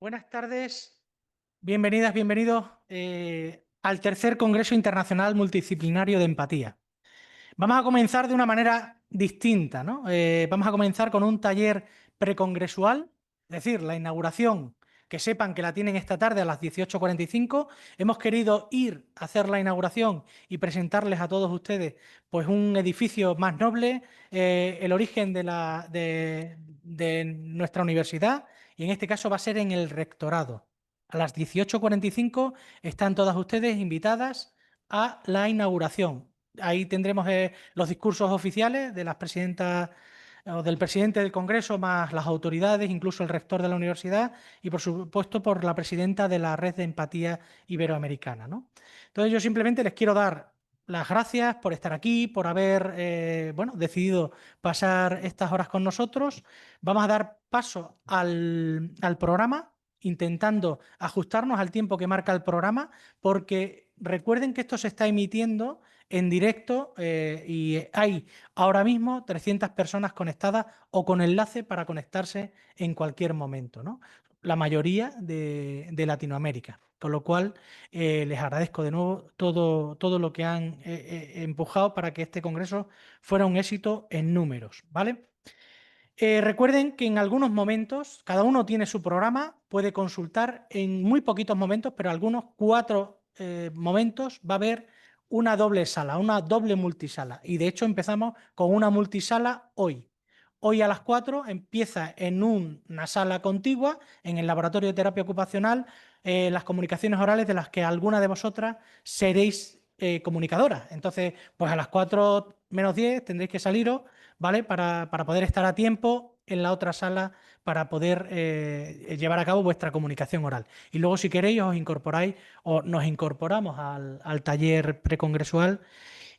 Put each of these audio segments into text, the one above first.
Buenas tardes, bienvenidas, bienvenidos al tercer Congreso Internacional Multidisciplinario de Empatía. Vamos a comenzar de una manera distinta, ¿no? Vamos a comenzar con un taller precongresual, es decir, la inauguración, que sepan que la tienen esta tarde a las 18:45. Hemos querido ir a hacer la inauguración y presentarles a todos ustedes pues, un edificio más noble, el origen de nuestra universidad, y en este caso va a ser en el rectorado. A las 18:45 están todas ustedes invitadas a la inauguración. Ahí tendremos los discursos oficiales de las presidentas o del presidente del Congreso, más las autoridades, incluso el rector de la universidad y, por supuesto, por la presidenta de la Red de Empatía Iberoamericana, ¿no? Entonces, yo simplemente les quiero dar las gracias por estar aquí, por haber decidido pasar estas horas con nosotros. Vamos a dar paso al programa, intentando ajustarnos al tiempo que marca el programa, porque recuerden que esto se está emitiendo en directo y hay ahora mismo 300 personas conectadas o con enlace para conectarse en cualquier momento, ¿no? La mayoría de Latinoamérica. Con lo cual, les agradezco de nuevo todo lo que han empujado para que este congreso fuera un éxito en números, ¿vale? Recuerden que en algunos momentos, cada uno tiene su programa, puede consultar en muy poquitos momentos, pero algunos 4 momentos va a haber una doble sala, una doble multisala. Y de hecho empezamos con una multisala hoy. Hoy a las 4 empieza en una sala contigua, en el laboratorio de terapia ocupacional, las comunicaciones orales de las que alguna de vosotras seréis comunicadoras. Entonces, pues a las 4 menos 10 tendréis que saliros, ¿vale? Para poder estar a tiempo en la otra sala para poder llevar a cabo vuestra comunicación oral. Y luego, si queréis, os incorporáis o nos incorporamos al taller precongresual.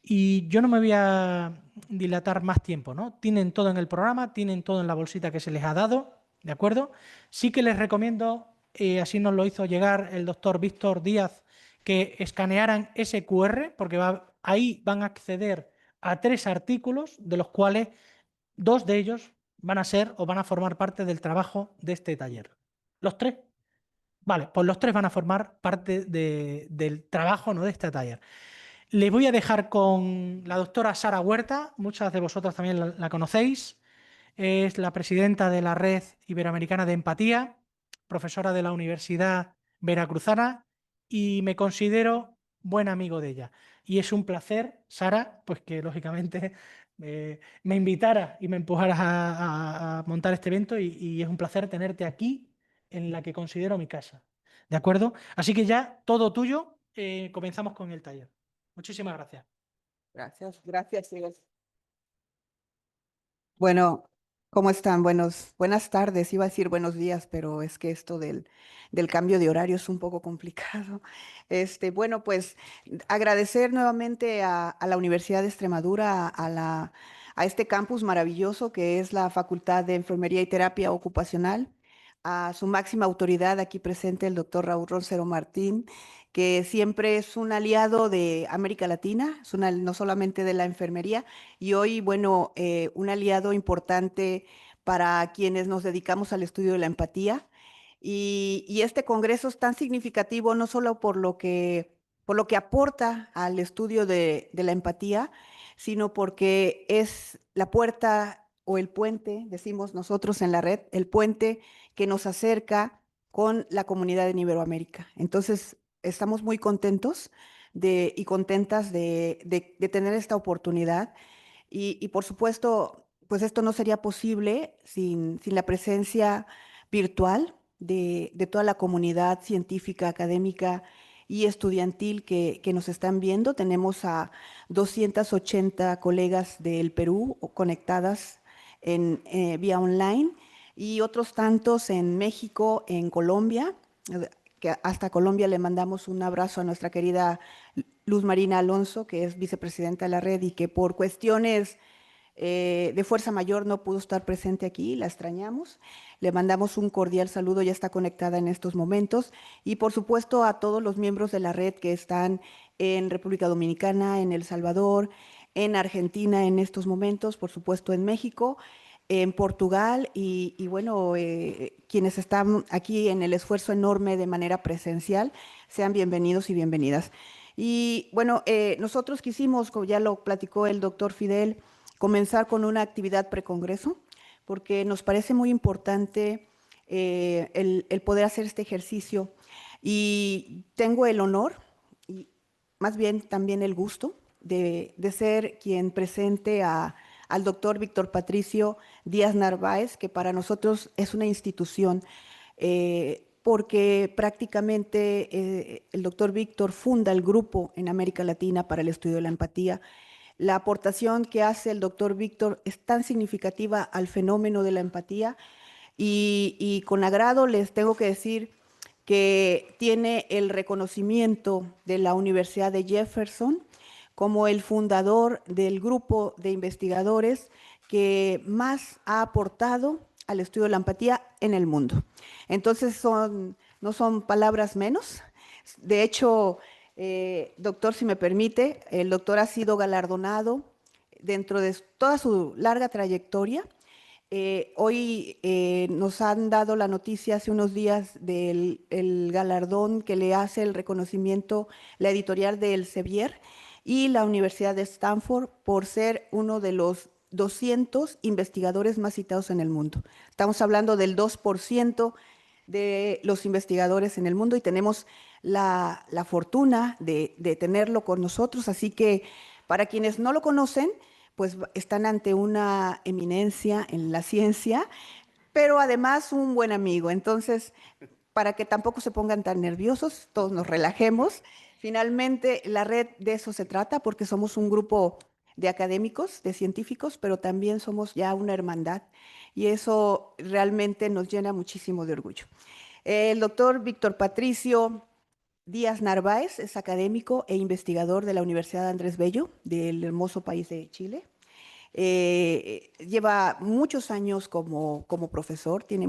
Y yo no me voy a dilatar más tiempo, ¿no? Tienen todo en el programa, tienen todo en la bolsita que se les ha dado, ¿de acuerdo? Sí que les recomiendo, así nos lo hizo llegar el doctor Víctor Díaz, que escanearan ese QR, porque ahí van a acceder a 3 artículos, de los cuales 2 de ellos van a ser o van a formar parte del trabajo de este taller. ¿Los 3? Vale, pues los 3 van a formar parte del trabajo, ¿no?, de este taller. Les voy a dejar con la doctora Sara Huerta, muchas de vosotras también la conocéis. Es la presidenta de la Red Iberoamericana de Empatía, profesora de la Universidad Veracruzana, y me considero buen amigo de ella. Y es un placer, Sara, pues que lógicamente me invitaras y me empujaras a montar este evento, y es un placer tenerte aquí en la que considero mi casa. ¿De acuerdo? Así que ya todo tuyo, comenzamos con el taller. Muchísimas gracias. Gracias, gracias, Ives. Bueno, ¿cómo están? Buenas tardes. Iba a decir buenos días, pero es que esto del cambio de horario es un poco complicado. Bueno, pues agradecer nuevamente a la Universidad de Extremadura, a este campus maravilloso que es la Facultad de Enfermería y Terapia Ocupacional, a su máxima autoridad aquí presente, el doctor Raúl Roncero Martín, que siempre es un aliado de América Latina, no solamente de la enfermería, y hoy, bueno, un aliado importante para quienes nos dedicamos al estudio de la empatía. Y este congreso es tan significativo no solo por lo que aporta al estudio de la empatía, sino porque es la puerta o el puente, decimos nosotros en la red, el puente que nos acerca con la comunidad en Iberoamérica. Entonces, estamos muy contentos y contentas de tener esta oportunidad. Y por supuesto, pues esto no sería posible sin la presencia virtual de toda la comunidad científica, académica y estudiantil que nos están viendo. Tenemos a 280 colegas del Perú conectadas vía online y otros tantos en México, en Colombia, que hasta Colombia le mandamos un abrazo a nuestra querida Luz Marina Alonso, que es vicepresidenta de la red y que por cuestiones de fuerza mayor no pudo estar presente aquí, la extrañamos. Le mandamos un cordial saludo, ya está conectada en estos momentos. Y por supuesto a todos los miembros de la red que están en República Dominicana, en El Salvador, en Argentina en estos momentos, por supuesto en México. en Portugal y bueno, quienes están aquí en el esfuerzo enorme de manera presencial, sean bienvenidos y bienvenidas. Y bueno, nosotros quisimos, como ya lo platicó el doctor Fidel, comenzar con una actividad precongreso, porque nos parece muy importante el poder hacer este ejercicio. Y tengo el honor, y más bien también el gusto, de ser quien presente al doctor Víctor Patricio Díaz Narváez, que para nosotros es una institución, porque prácticamente el doctor Víctor funda el grupo en América Latina para el estudio de la empatía. La aportación que hace el doctor Víctor es tan significativa al fenómeno de la empatía y con agrado les tengo que decir que tiene el reconocimiento de la Universidad de Jefferson como el fundador del grupo de investigadores que más ha aportado al estudio de la empatía en el mundo. Entonces no son palabras menos. De hecho, doctor, si me permite, el doctor ha sido galardonado dentro de toda su larga trayectoria. Hoy nos han dado la noticia hace unos días del el galardón que le hace el reconocimiento la editorial de Elsevier y la Universidad de Stanford por ser uno de los 200 investigadores más citados en el mundo. Estamos hablando del 2% de los investigadores en el mundo y tenemos la fortuna de tenerlo con nosotros. Así que para quienes no lo conocen, pues están ante una eminencia en la ciencia, pero además un buen amigo. Entonces, para que tampoco se pongan tan nerviosos, todos nos relajemos. Finalmente, la red de eso se trata, porque somos un grupo de académicos, de científicos, pero también somos ya una hermandad y eso realmente nos llena muchísimo de orgullo. El doctor Víctor Patricio Díaz Narváez es académico e investigador de la Universidad Andrés Bello, del hermoso país de Chile. Lleva muchos años como profesor, tiene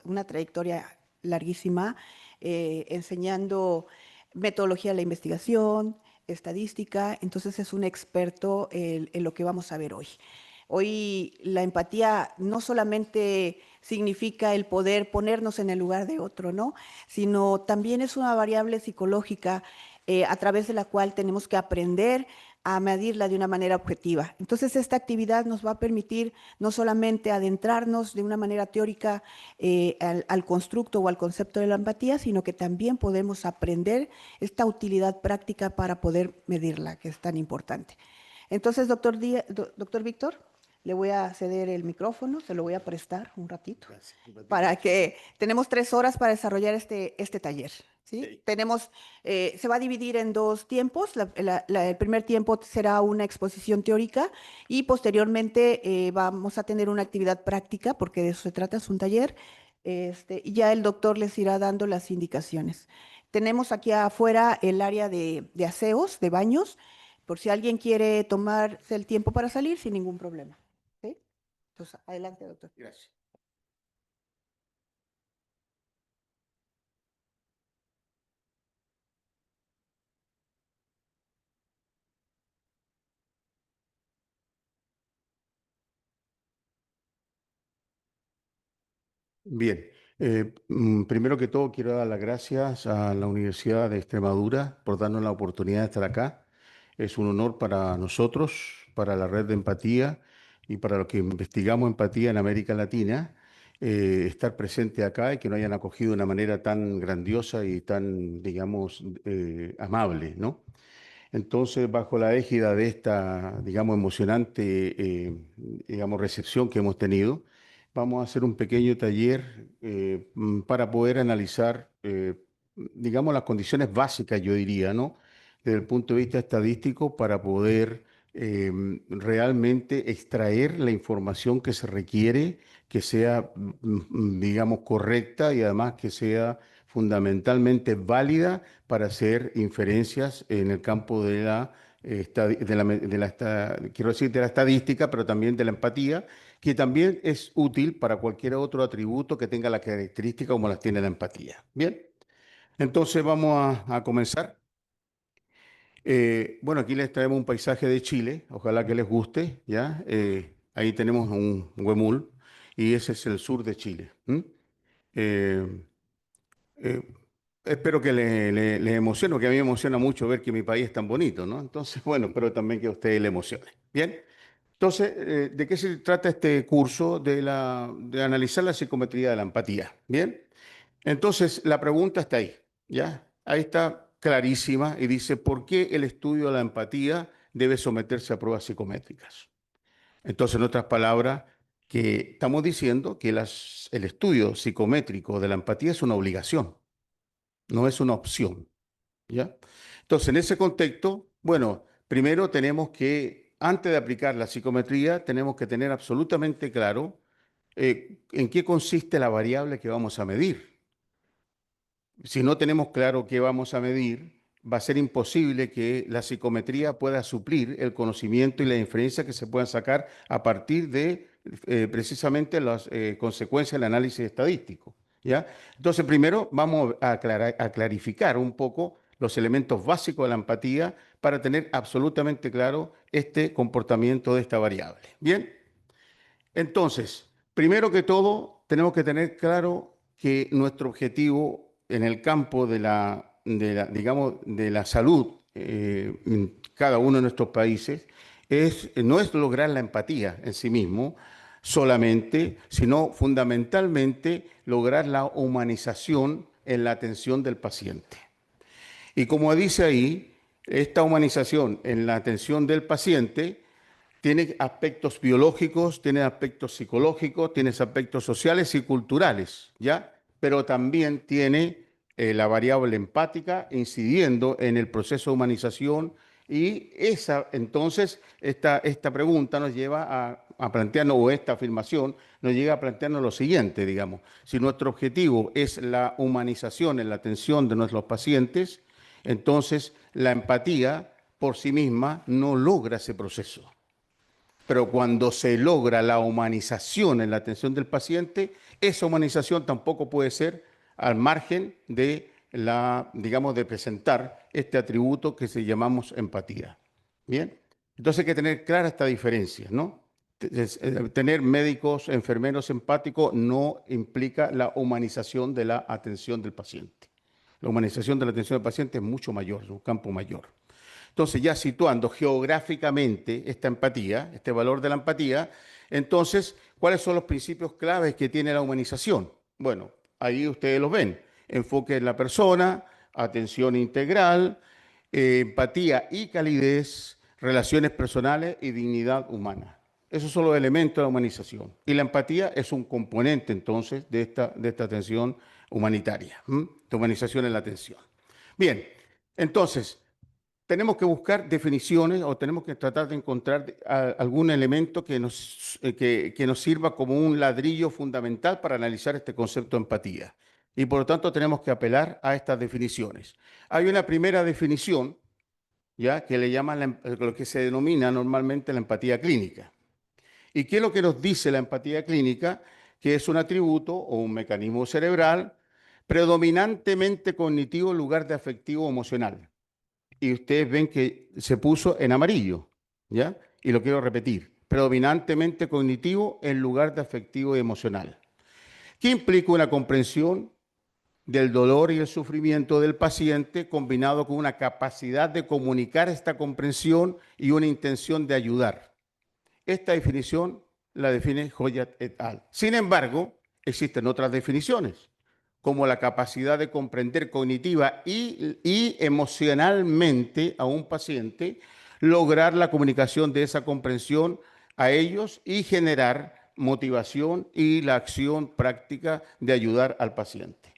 una trayectoria larguísima, enseñando metodología de la investigación, estadística, entonces es un experto en lo que vamos a ver hoy. Hoy la empatía no solamente significa el poder ponernos en el lugar de otro, ¿no? Sino también es una variable psicológica a través de la cual tenemos que aprender a medirla de una manera objetiva. Entonces, esta actividad nos va a permitir no solamente adentrarnos de una manera teórica al constructo o al concepto de la empatía, sino que también podemos aprender esta utilidad práctica para poder medirla, que es tan importante. Entonces, doctor Víctor, le voy a ceder el micrófono, se lo voy a prestar un ratito, Gracias, un ratito. para que tenemos 3 horas para desarrollar este taller. ¿Sí? Ok. Tenemos, se va a dividir en 2 tiempos. El primer tiempo será una exposición teórica y posteriormente vamos a tener una actividad práctica, porque de eso se trata, es un taller, y ya el doctor les irá dando las indicaciones. Tenemos aquí afuera el área de aseos, de baños, por si alguien quiere tomarse el tiempo para salir sin ningún problema. ¿Sí? Entonces, adelante, doctor. Gracias. Bien, primero que todo quiero dar las gracias a la Universidad de Extremadura por darnos la oportunidad de estar acá. Es un honor para nosotros, para la red de empatía y para los que investigamos empatía en América Latina, estar presente acá y que nos hayan acogido de una manera tan grandiosa y tan, digamos, amable, ¿no? Entonces, bajo la égida de esta, digamos, emocionante, digamos, recepción que hemos tenido, vamos a hacer un pequeño taller para poder analizar, digamos, las condiciones básicas, yo diría, ¿no? Desde el punto de vista estadístico, para poder realmente extraer la información que se requiere, que sea, digamos, correcta y además que sea fundamentalmente válida para hacer inferencias en el campo de quiero decir, de la estadística, pero también de la empatía, que también es útil para cualquier otro atributo que tenga la característica como las tiene la empatía. Bien, entonces vamos a comenzar. Bueno, aquí les traemos un paisaje de Chile, ojalá que les guste, ¿ya? ahí tenemos un huemul, y ese es el sur de Chile. Eh, eh, Espero que le emocione, que a mí me emociona mucho ver que mi país es tan bonito, ¿no? Entonces, bueno, espero también que a ustedes le emocione. Bien, entonces, ¿de qué se trata este curso? De analizar la psicometría de la empatía. Bien, entonces la pregunta está ahí, ¿ya? Ahí está clarísima y dice, ¿por qué el estudio de la empatía debe someterse a pruebas psicométricas? Entonces, en otras palabras, que estamos diciendo que el estudio psicométrico de la empatía es una obligación, no es una opción, ¿ya? Entonces, en ese contexto, bueno, primero tenemos que, antes de aplicar la psicometría, tenemos que tener absolutamente claro en qué consiste la variable que vamos a medir. Si no tenemos claro qué vamos a medir, va a ser imposible que la psicometría pueda suplir el conocimiento y la inferencia que se puedan sacar a partir de precisamente las consecuencias del análisis estadístico, ¿ya? Entonces, primero vamos a clarificar un poco los elementos básicos de la empatía para tener absolutamente claro este comportamiento de esta variable. Bien, entonces, primero que todo, tenemos que tener claro que nuestro objetivo en el campo digamos, de la salud en cada uno de nuestros países no es lograr la empatía en sí mismo solamente, sino fundamentalmente lograr la humanización en la atención del paciente. Y como dice ahí, esta humanización en la atención del paciente tiene aspectos biológicos, tiene aspectos psicológicos, tiene aspectos sociales y culturales, ¿ya? Pero también tiene la variable empática incidiendo en el proceso de humanización y entonces, esta pregunta nos lleva a plantearnos, o esta afirmación nos llega a plantearnos lo siguiente, digamos, si nuestro objetivo es la humanización en la atención de nuestros pacientes, entonces la empatía por sí misma no logra ese proceso. Pero cuando se logra la humanización en la atención del paciente, esa humanización tampoco puede ser al margen de digamos, de presentar este atributo que se llamamos empatía. Bien, entonces hay que tener clara esta diferencia, ¿no? Tener médicos, enfermeros empáticos no implica la humanización de la atención del paciente. La humanización de la atención del paciente es mucho mayor, es un campo mayor. Entonces, ya situando geográficamente esta empatía, este valor de la empatía, entonces, ¿cuáles son los principios claves que tiene la humanización? Bueno, ahí ustedes los ven. Enfoque en la persona, atención integral, empatía y calidez, relaciones personales y dignidad humana. Esos son los elementos de la humanización. Y la empatía es un componente, entonces, de esta atención humanitaria, de humanización en la atención. Bien, entonces, tenemos que buscar definiciones o tenemos que tratar de encontrar algún elemento que nos sirva como un ladrillo fundamental para analizar este concepto de empatía. Y por lo tanto tenemos que apelar a estas definiciones. Hay una primera definición, ya, que le llaman lo que se denomina normalmente la empatía clínica. ¿Y qué es lo que nos dice la empatía clínica? Que es un atributo o un mecanismo cerebral predominantemente cognitivo en lugar de afectivo o emocional. Y ustedes ven que se puso en amarillo, ¿ya? Y lo quiero repetir, predominantemente cognitivo en lugar de afectivo y emocional. ¿Qué implica una comprensión del dolor y el sufrimiento del paciente combinado con una capacidad de comunicar esta comprensión y una intención de ayudar? Esta definición la define Hoyat et al. Sin embargo, existen otras definiciones, como la capacidad de comprender cognitiva y emocionalmente a un paciente, lograr la comunicación de esa comprensión a ellos y generar motivación y la acción práctica de ayudar al paciente.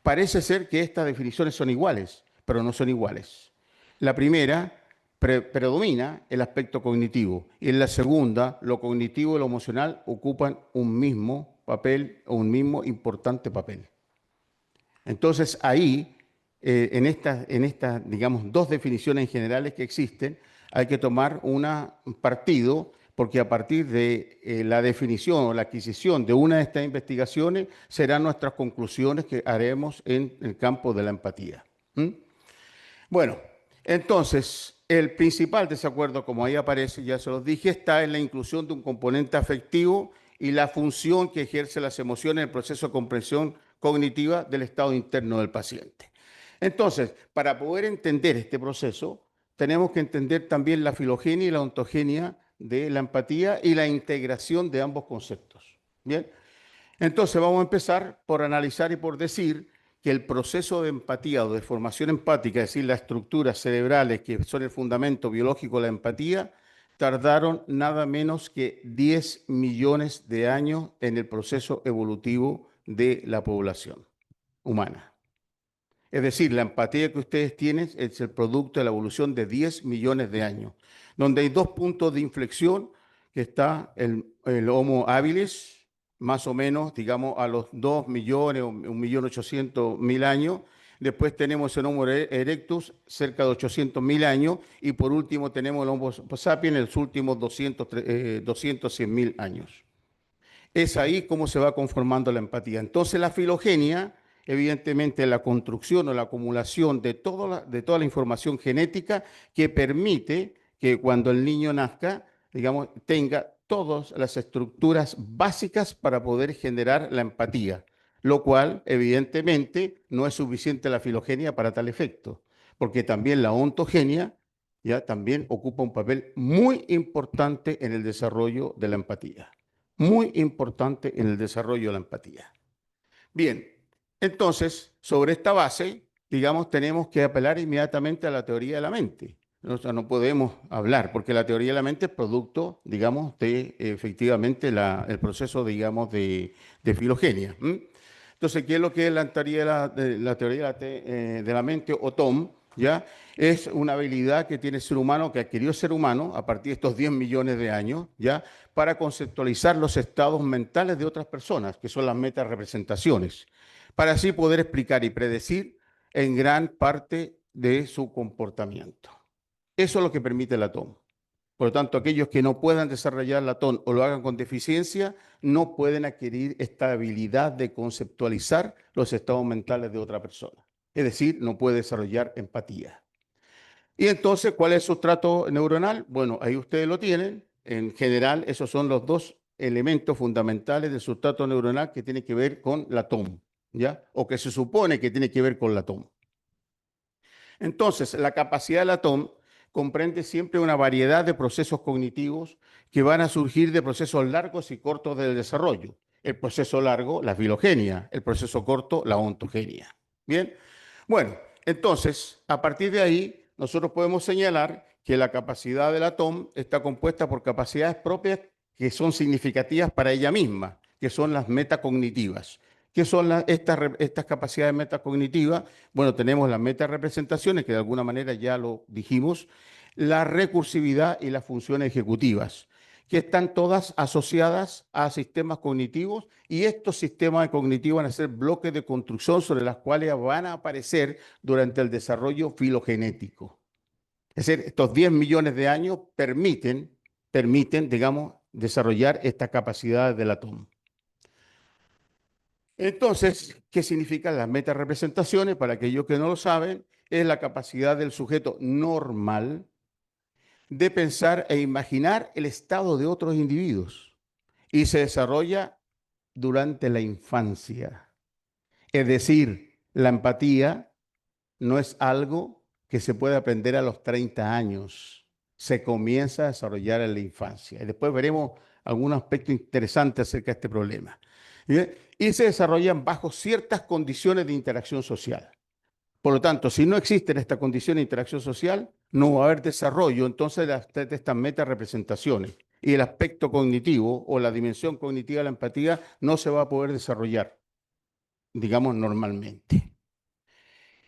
Parece ser que estas definiciones son iguales, pero no son iguales. La primera predomina el aspecto cognitivo y en la segunda, lo cognitivo y lo emocional ocupan un mismo papel o un mismo importante papel. Entonces, ahí, en estas, digamos, dos definiciones generales que existen, hay que tomar un partido, porque a partir de la definición o la adquisición de una de estas investigaciones serán nuestras conclusiones que haremos en el campo de la empatía. Bueno, entonces, el principal desacuerdo, como ahí aparece, ya se los dije, está en la inclusión de un componente afectivo y la función que ejerce las emociones en el proceso de comprensión cognitiva del estado interno del paciente. Entonces, para poder entender este proceso, tenemos que entender también la filogenia y la ontogenia de la empatía y la integración de ambos conceptos. Bien, entonces vamos a empezar por analizar y por decir que el proceso de empatía o de formación empática, es decir, las estructuras cerebrales que son el fundamento biológico de la empatía, tardaron nada menos que 10 millones de años en el proceso evolutivo de la población humana. Es decir, la empatía que ustedes tienen es el producto de la evolución de 10 millones de años, donde hay dos puntos de inflexión, que está el Homo habilis, más o menos, digamos, a los 2 millones o 1.800.000 años. Después tenemos el Homo erectus, cerca de 800.000 años. Y por último tenemos el Homo sapiens en los últimos 100.000 años. Es ahí cómo se va conformando la empatía. Entonces la filogenia, evidentemente la construcción o la acumulación de toda la información genética que permite que cuando el niño nazca, digamos, tenga todas las estructuras básicas para poder generar la empatía, lo cual evidentemente no es suficiente la filogenia para tal efecto, porque también la ontogenia ya también ocupa un papel muy importante en el desarrollo de la empatía. Muy importante en el desarrollo de la empatía. Bien, entonces, sobre esta base, digamos, tenemos que apelar inmediatamente a la teoría de la mente. O sea, no podemos hablar, porque la teoría de la mente es producto, digamos, de efectivamente el proceso, digamos, de filogenia. Entonces, ¿qué es lo que es la teoría de la mente o TOM? ¿Ya? Es una habilidad que tiene el ser humano, que adquirió el ser humano a partir de estos 10 millones de años, ¿ya? Para conceptualizar los estados mentales de otras personas, que son las metarepresentaciones, para así poder explicar y predecir en gran parte de su comportamiento. Eso es lo que permite la TOM. Por lo tanto, aquellos que no puedan desarrollar la TOM o lo hagan con deficiencia, no pueden adquirir esta habilidad de conceptualizar los estados mentales de otra persona. Es decir, no puede desarrollar empatía. Y entonces, ¿cuál es el sustrato neuronal? Bueno, ahí ustedes lo tienen. En general, esos son los dos elementos fundamentales del sustrato neuronal que tiene que ver con la TOM, ¿ya? O que se supone que tiene que ver con la TOM. Entonces, la capacidad de la TOM comprende siempre una variedad de procesos cognitivos que van a surgir de procesos largos y cortos del desarrollo. El proceso largo, la filogenia; el proceso corto, la ontogenia. Bien, bueno, entonces, a partir de ahí, nosotros podemos señalar que la capacidad de la TOM está compuesta por capacidades propias que son significativas para ella misma, que son las metacognitivas. ¿Qué son estas capacidades metacognitivas? Bueno, tenemos las metarepresentaciones, que de alguna manera ya lo dijimos, la recursividad y las funciones ejecutivas, que están todas asociadas a sistemas cognitivos, y estos sistemas cognitivos van a ser bloques de construcción sobre las cuales van a aparecer durante el desarrollo filogenético. Es decir, estos 10 millones de años permiten, digamos, desarrollar esta capacidad de la TOM. Entonces, ¿qué significan las metarepresentaciones? Para aquellos que no lo saben, es la capacidad del sujeto normal de pensar e imaginar el estado de otros individuos, y se desarrolla durante la infancia. Es decir, la empatía no es algo que se puede aprender a los 30 años. Se comienza a desarrollar en la infancia. Y después veremos algún aspecto interesante acerca de este problema. Y se desarrollan bajo ciertas condiciones de interacción social. Por lo tanto, si no existen estas condiciones de interacción social, no va a haber desarrollo entonces de estas metarepresentaciones. Y el aspecto cognitivo o la dimensión cognitiva de la empatía no se va a poder desarrollar, digamos, normalmente.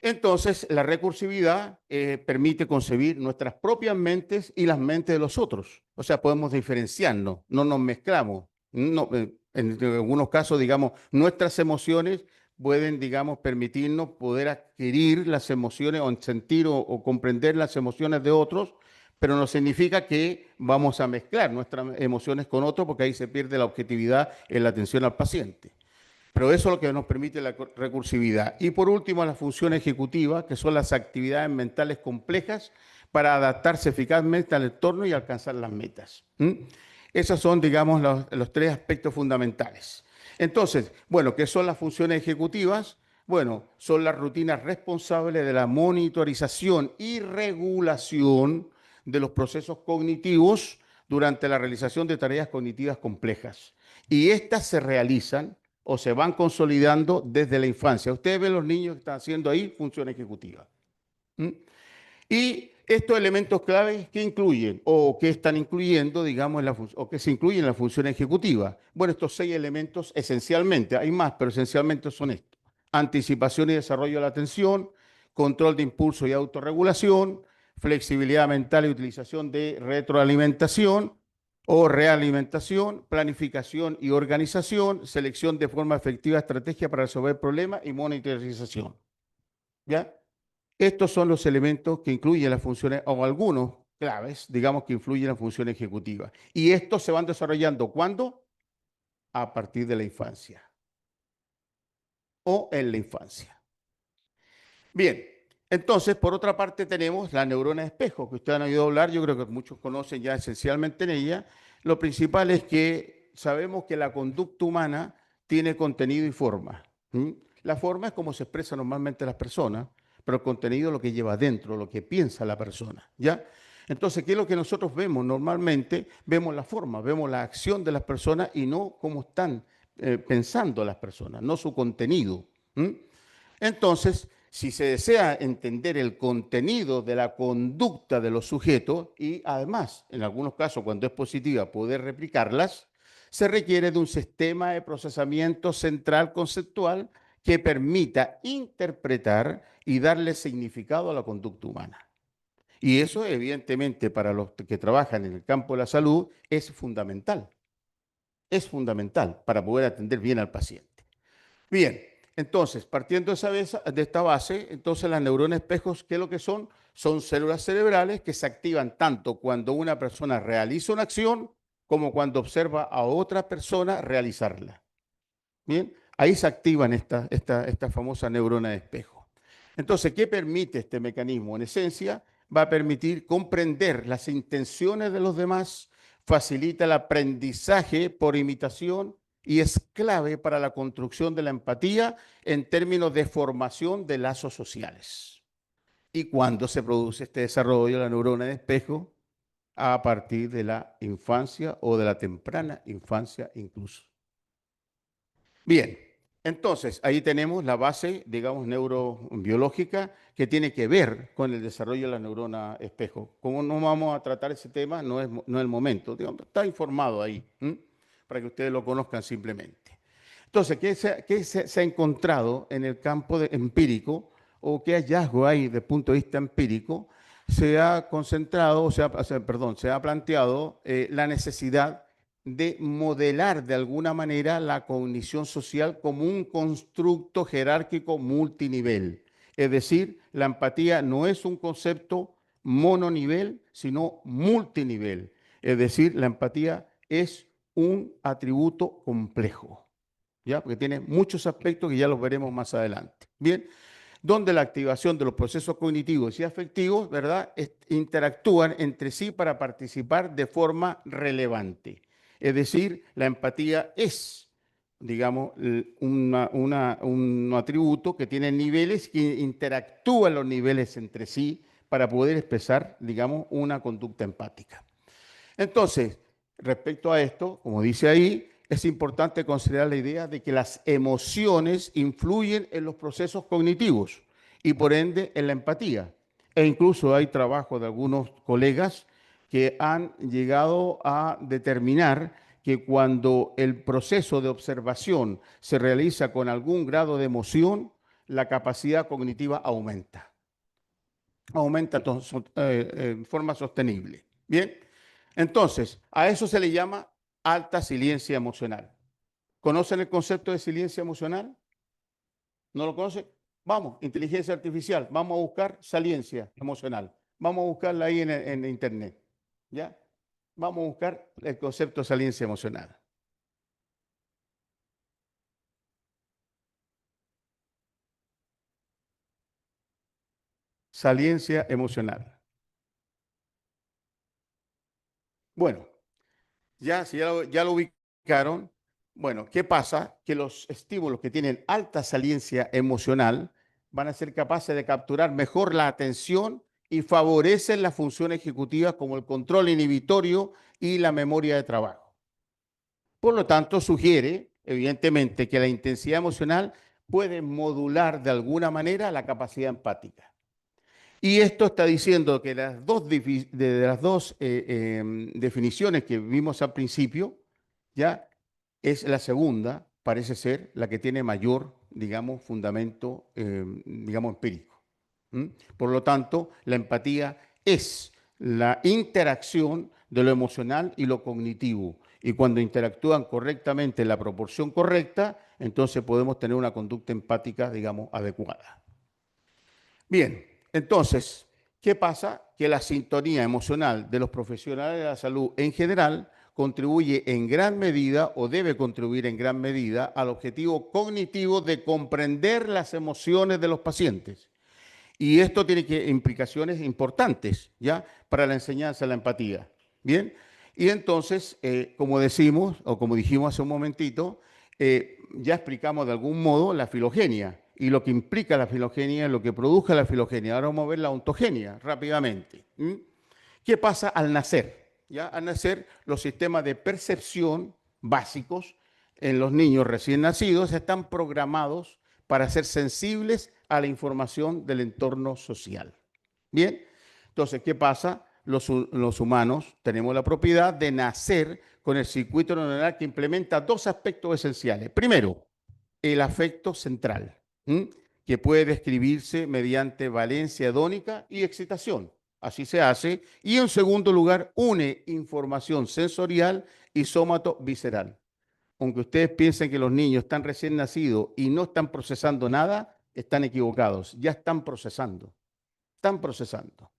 Entonces, la recursividad permite concebir nuestras propias mentes y las mentes de los otros. O sea, podemos diferenciarnos, no nos mezclamos. No, en algunos casos, digamos, nuestras emociones pueden, digamos, permitirnos poder adquirir las emociones o sentir o comprender las emociones de otros, pero no significa que vamos a mezclar nuestras emociones con otros, porque ahí se pierde la objetividad en la atención al paciente. Pero eso es lo que nos permite la recursividad. Y por último, la función ejecutiva, que son las actividades mentales complejas para adaptarse eficazmente al entorno y alcanzar las metas. Esos son, digamos, los tres aspectos fundamentales. Entonces, bueno, ¿qué son las funciones ejecutivas? Bueno, son las rutinas responsables de la monitorización y regulación de los procesos cognitivos durante la realización de tareas cognitivas complejas. Y estas se realizan o se van consolidando desde la infancia. Ustedes ven los niños que están haciendo ahí función ejecutiva. ¿Mm? Y estos elementos claves que incluyen o que están incluyendo, digamos, o que se incluyen en la función ejecutiva. Bueno, estos 6 elementos esencialmente, hay más, pero esencialmente son estos. Anticipación y desarrollo de la atención, control de impulso y autorregulación, flexibilidad mental y utilización de retroalimentación o realimentación, planificación y organización, selección de forma efectiva estrategia para resolver problemas y monitorización. ¿Ya? Estos son los elementos que incluyen las funciones, o algunos claves, digamos, que influyen en la función ejecutiva. Y estos se van desarrollando, ¿cuándo? A partir de la infancia o en la infancia. Bien, entonces, por otra parte, tenemos la neurona espejo, que ustedes han oído hablar, yo creo que muchos conocen ya esencialmente en ella. Lo principal es que sabemos que la conducta humana tiene contenido y forma. La forma es como se expresan normalmente las personas, pero el contenido es lo que lleva adentro, lo que piensa la persona, ¿ya? Entonces, ¿qué es lo que nosotros vemos? Normalmente vemos la forma, vemos la acción de las personas y no cómo están pensando las personas, no su contenido. Entonces, si se desea entender el contenido de la conducta de los sujetos y además, en algunos casos, cuando es positiva, poder replicarlas, se requiere de un sistema de procesamiento central conceptual que permita interpretar y darle significado a la conducta humana. Y eso, evidentemente, para los que trabajan en el campo de la salud, es fundamental. Es fundamental para poder atender bien al paciente. Bien, entonces, partiendo de esta base, entonces las neuronas espejos, ¿qué es lo que son? Son células cerebrales que se activan tanto cuando una persona realiza una acción como cuando observa a otra persona realizarla. Bien, ahí se activan esta famosa neurona de espejo. Entonces, ¿qué permite este mecanismo? En esencia, va a permitir comprender las intenciones de los demás, facilita el aprendizaje por imitación y es clave para la construcción de la empatía en términos de formación de lazos sociales. ¿Y cuándo se produce este desarrollo de la neurona de espejo? A partir de la infancia o de la temprana infancia incluso. Bien, entonces ahí tenemos la base, digamos, neurobiológica que tiene que ver con el desarrollo de la neurona espejo. Como no vamos a tratar ese tema, no es el momento, digamos, está informado ahí, para que ustedes lo conozcan simplemente. Entonces, ¿qué se ha encontrado en el campo empírico o qué hallazgo hay desde el punto de vista empírico? Se ha concentrado, se ha planteado la necesidad de modelar de alguna manera la cognición social como un constructo jerárquico multinivel. Es decir, la empatía no es un concepto mononivel, sino multinivel. Es decir, la empatía es un atributo complejo, ¿ya? Porque tiene muchos aspectos que ya los veremos más adelante. Bien, donde la activación de los procesos cognitivos y afectivos, ¿verdad?, interactúan entre sí para participar de forma relevante. Es decir, la empatía es, digamos, un atributo que tiene niveles que interactúan los niveles entre sí para poder expresar, digamos, una conducta empática. Entonces, respecto a esto, como dice ahí, es importante considerar la idea de que las emociones influyen en los procesos cognitivos y por ende en la empatía. E incluso hay trabajo de algunos colegas que han llegado a determinar que cuando el proceso de observación se realiza con algún grado de emoción, la capacidad cognitiva aumenta. Aumenta en forma sostenible. Bien. Entonces, a eso se le llama alta siliencia emocional. ¿Conocen el concepto de siliencia emocional? ¿No lo conocen? Vamos, inteligencia artificial, vamos a buscar saliencia emocional. Vamos a buscarla ahí en internet. ¿Ya? Vamos a buscar el concepto de saliencia emocional. Saliencia emocional. Bueno, ya lo ubicaron. Bueno, ¿qué pasa? Que los estímulos que tienen alta saliencia emocional van a ser capaces de capturar mejor la atención y favorecen las funciones ejecutivas como el control inhibitorio y la memoria de trabajo. Por lo tanto, sugiere, evidentemente, que la intensidad emocional puede modular de alguna manera la capacidad empática. Y esto está diciendo que de las dos definiciones que vimos al principio, ya es la segunda, parece ser, la que tiene mayor, digamos, fundamento, digamos, empírico. ¿Mm? Por lo tanto, la empatía es la interacción de lo emocional y lo cognitivo. Y cuando interactúan correctamente en la proporción correcta, entonces podemos tener una conducta empática, digamos, adecuada. Bien, entonces, ¿qué pasa? Que la sintonía emocional de los profesionales de la salud en general contribuye en gran medida o debe contribuir en gran medida al objetivo cognitivo de comprender las emociones de los pacientes. Y esto tiene implicaciones importantes, ¿ya? Para la enseñanza de la empatía. Bien, y entonces, como decimos, o como dijimos hace un momentito, ya explicamos de algún modo la filogenia y lo que implica la filogenia, lo que produce la filogenia. Ahora vamos a ver la ontogenia rápidamente. ¿Mm? ¿Qué pasa al nacer? ¿Ya? Al nacer, los sistemas de percepción básicos en los niños recién nacidos están programados para ser sensibles a la información del entorno social. Bien, entonces, ¿qué pasa? Los humanos tenemos la propiedad de nacer con el circuito neuronal que implementa dos aspectos esenciales. Primero, el afecto central, ¿m? Que puede describirse mediante valencia hedónica y excitación. Así se hace. Y en segundo lugar, une información sensorial y sómato visceral. Aunque ustedes piensen que los niños están recién nacidos y no están procesando nada, están equivocados. Ya están procesando. Están procesando.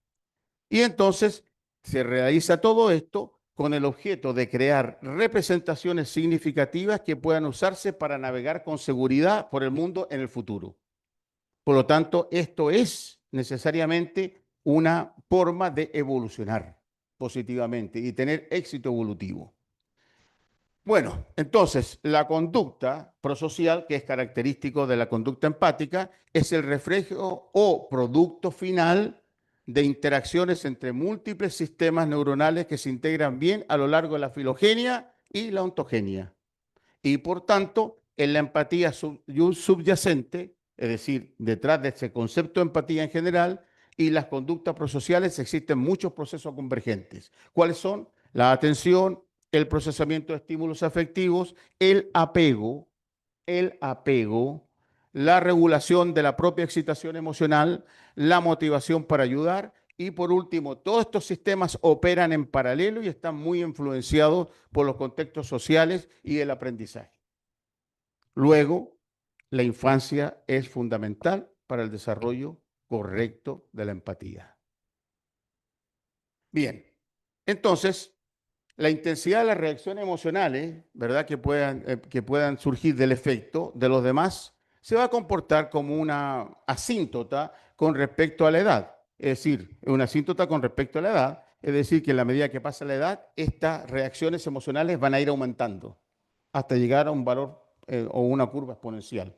Y entonces se realiza todo esto con el objeto de crear representaciones significativas que puedan usarse para navegar con seguridad por el mundo en el futuro. Por lo tanto, esto es necesariamente una forma de evolucionar positivamente y tener éxito evolutivo. Bueno, entonces la conducta prosocial, que es característico de la conducta empática, es el reflejo o producto final de interacciones entre múltiples sistemas neuronales que se integran bien a lo largo de la filogenia y la ontogenia. Y por tanto, en la empatía subyacente, es decir, detrás de este concepto de empatía en general y las conductas prosociales existen muchos procesos convergentes. ¿Cuáles son? La atención, el procesamiento de estímulos afectivos, el apego, la regulación de la propia excitación emocional, la motivación para ayudar y por último, todos estos sistemas operan en paralelo y están muy influenciados por los contextos sociales y el aprendizaje. Luego, la infancia es fundamental para el desarrollo correcto de la empatía. Bien, entonces, la intensidad de las reacciones emocionales, ¿verdad? Que puedan surgir del efecto de los demás, se va a comportar como una asíntota con respecto a la edad. Es decir, una asíntota con respecto a la edad, es decir, que en la medida que pasa la edad, estas reacciones emocionales van a ir aumentando hasta llegar a un valor o una curva exponencial.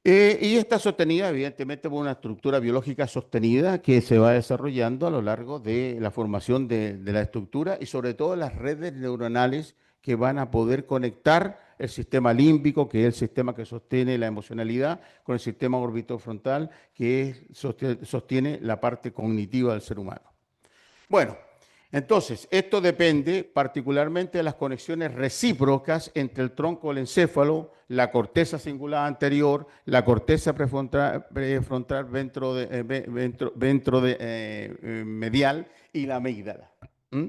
Y está sostenida, evidentemente, por una estructura biológica sostenida que se va desarrollando a lo largo de la formación de la estructura y sobre todo las redes neuronales que van a poder conectar el sistema límbico, que es el sistema que sostiene la emocionalidad, con el sistema orbitofrontal, que sostiene la parte cognitiva del ser humano. Bueno, entonces, esto depende particularmente de las conexiones recíprocas entre el tronco del encéfalo, la corteza cingulada anterior, la corteza prefrontal medial y la amígdala. ¿Mm?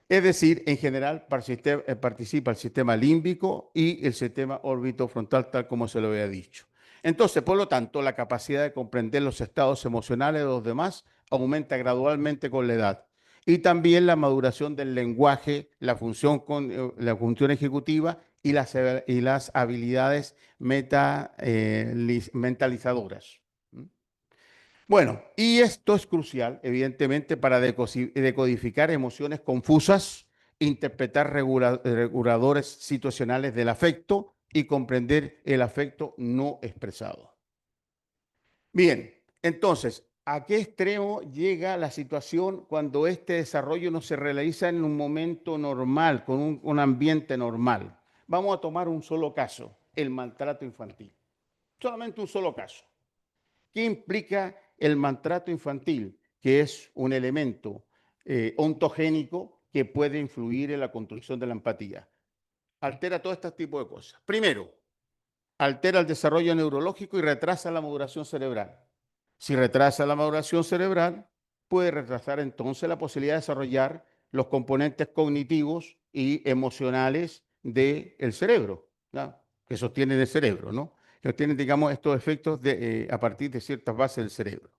Es decir, en general participa el sistema límbico y el sistema orbitofrontal, tal como se lo había dicho. Entonces, por lo tanto, la capacidad de comprender los estados emocionales de los demás aumenta gradualmente con la edad. Y también la maduración del lenguaje, la función ejecutiva y las habilidades mentalizadoras. Bueno, y esto es crucial, evidentemente, para decodificar emociones confusas, interpretar reguladores situacionales del afecto y comprender el afecto no expresado. Bien, entonces, ¿a qué extremo llega la situación cuando este desarrollo no se realiza en un momento normal, con un ambiente normal? Vamos a tomar un solo caso, el maltrato infantil. Solamente un solo caso. ¿Qué implica el maltrato infantil? Que es un elemento ontogénico que puede influir en la construcción de la empatía. Altera todo este tipo de cosas. Primero, altera el desarrollo neurológico y retrasa la maduración cerebral. Si retrasa la maduración cerebral, puede retrasar entonces la posibilidad de desarrollar los componentes cognitivos y emocionales del cerebro, ¿no? Que sostienen el cerebro, ¿no? Que tienen, digamos, estos efectos a partir de ciertas bases del cerebro.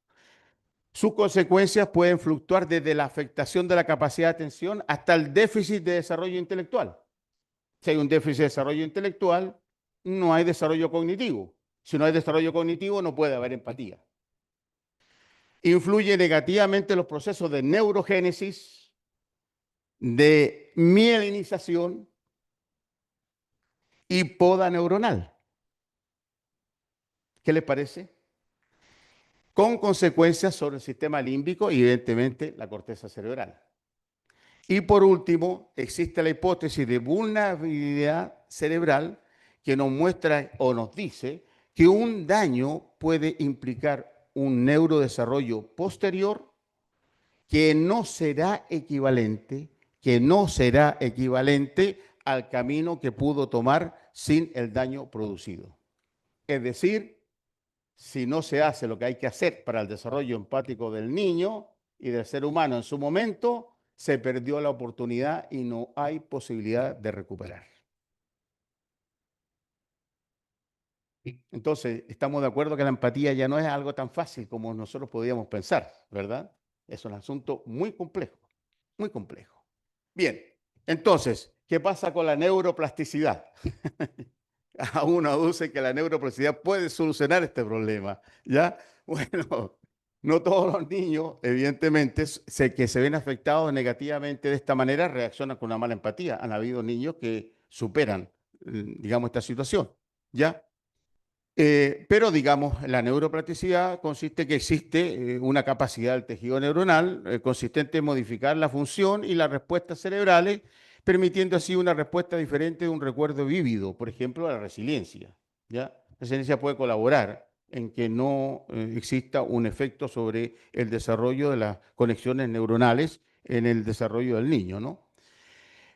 Sus consecuencias pueden fluctuar desde la afectación de la capacidad de atención hasta el déficit de desarrollo intelectual. Si hay un déficit de desarrollo intelectual, no hay desarrollo cognitivo. Si no hay desarrollo cognitivo, no puede haber empatía. Influye negativamente en los procesos de neurogénesis, de mielinización y poda neuronal. ¿Qué les parece? Con consecuencias sobre el sistema límbico y, evidentemente, la corteza cerebral. Y por último, existe la hipótesis de vulnerabilidad cerebral que nos muestra o nos dice que un daño puede implicar un neurodesarrollo posterior que no será equivalente al camino que pudo tomar sin el daño producido. Es decir, si no se hace lo que hay que hacer para el desarrollo empático del niño y del ser humano en su momento, se perdió la oportunidad y no hay posibilidad de recuperar. Entonces, estamos de acuerdo que la empatía ya no es algo tan fácil como nosotros podíamos pensar, ¿verdad? Es un asunto muy complejo, muy complejo. Bien, entonces, ¿qué pasa con la neuroplasticidad? Aún aduce que la neuroplasticidad puede solucionar este problema, ¿ya? Bueno, no todos los niños, evidentemente, que se ven afectados negativamente de esta manera, reaccionan con una mala empatía. Han habido niños que superan, digamos, esta situación, ¿ya? Pero, digamos, la neuroplasticidad consiste que existe una capacidad del tejido neuronal consistente en modificar la función y las respuestas cerebrales, permitiendo así una respuesta diferente de un recuerdo vívido, por ejemplo, la resiliencia, ¿ya? La resiliencia puede colaborar en que no exista un efecto sobre el desarrollo de las conexiones neuronales en el desarrollo del niño, ¿no?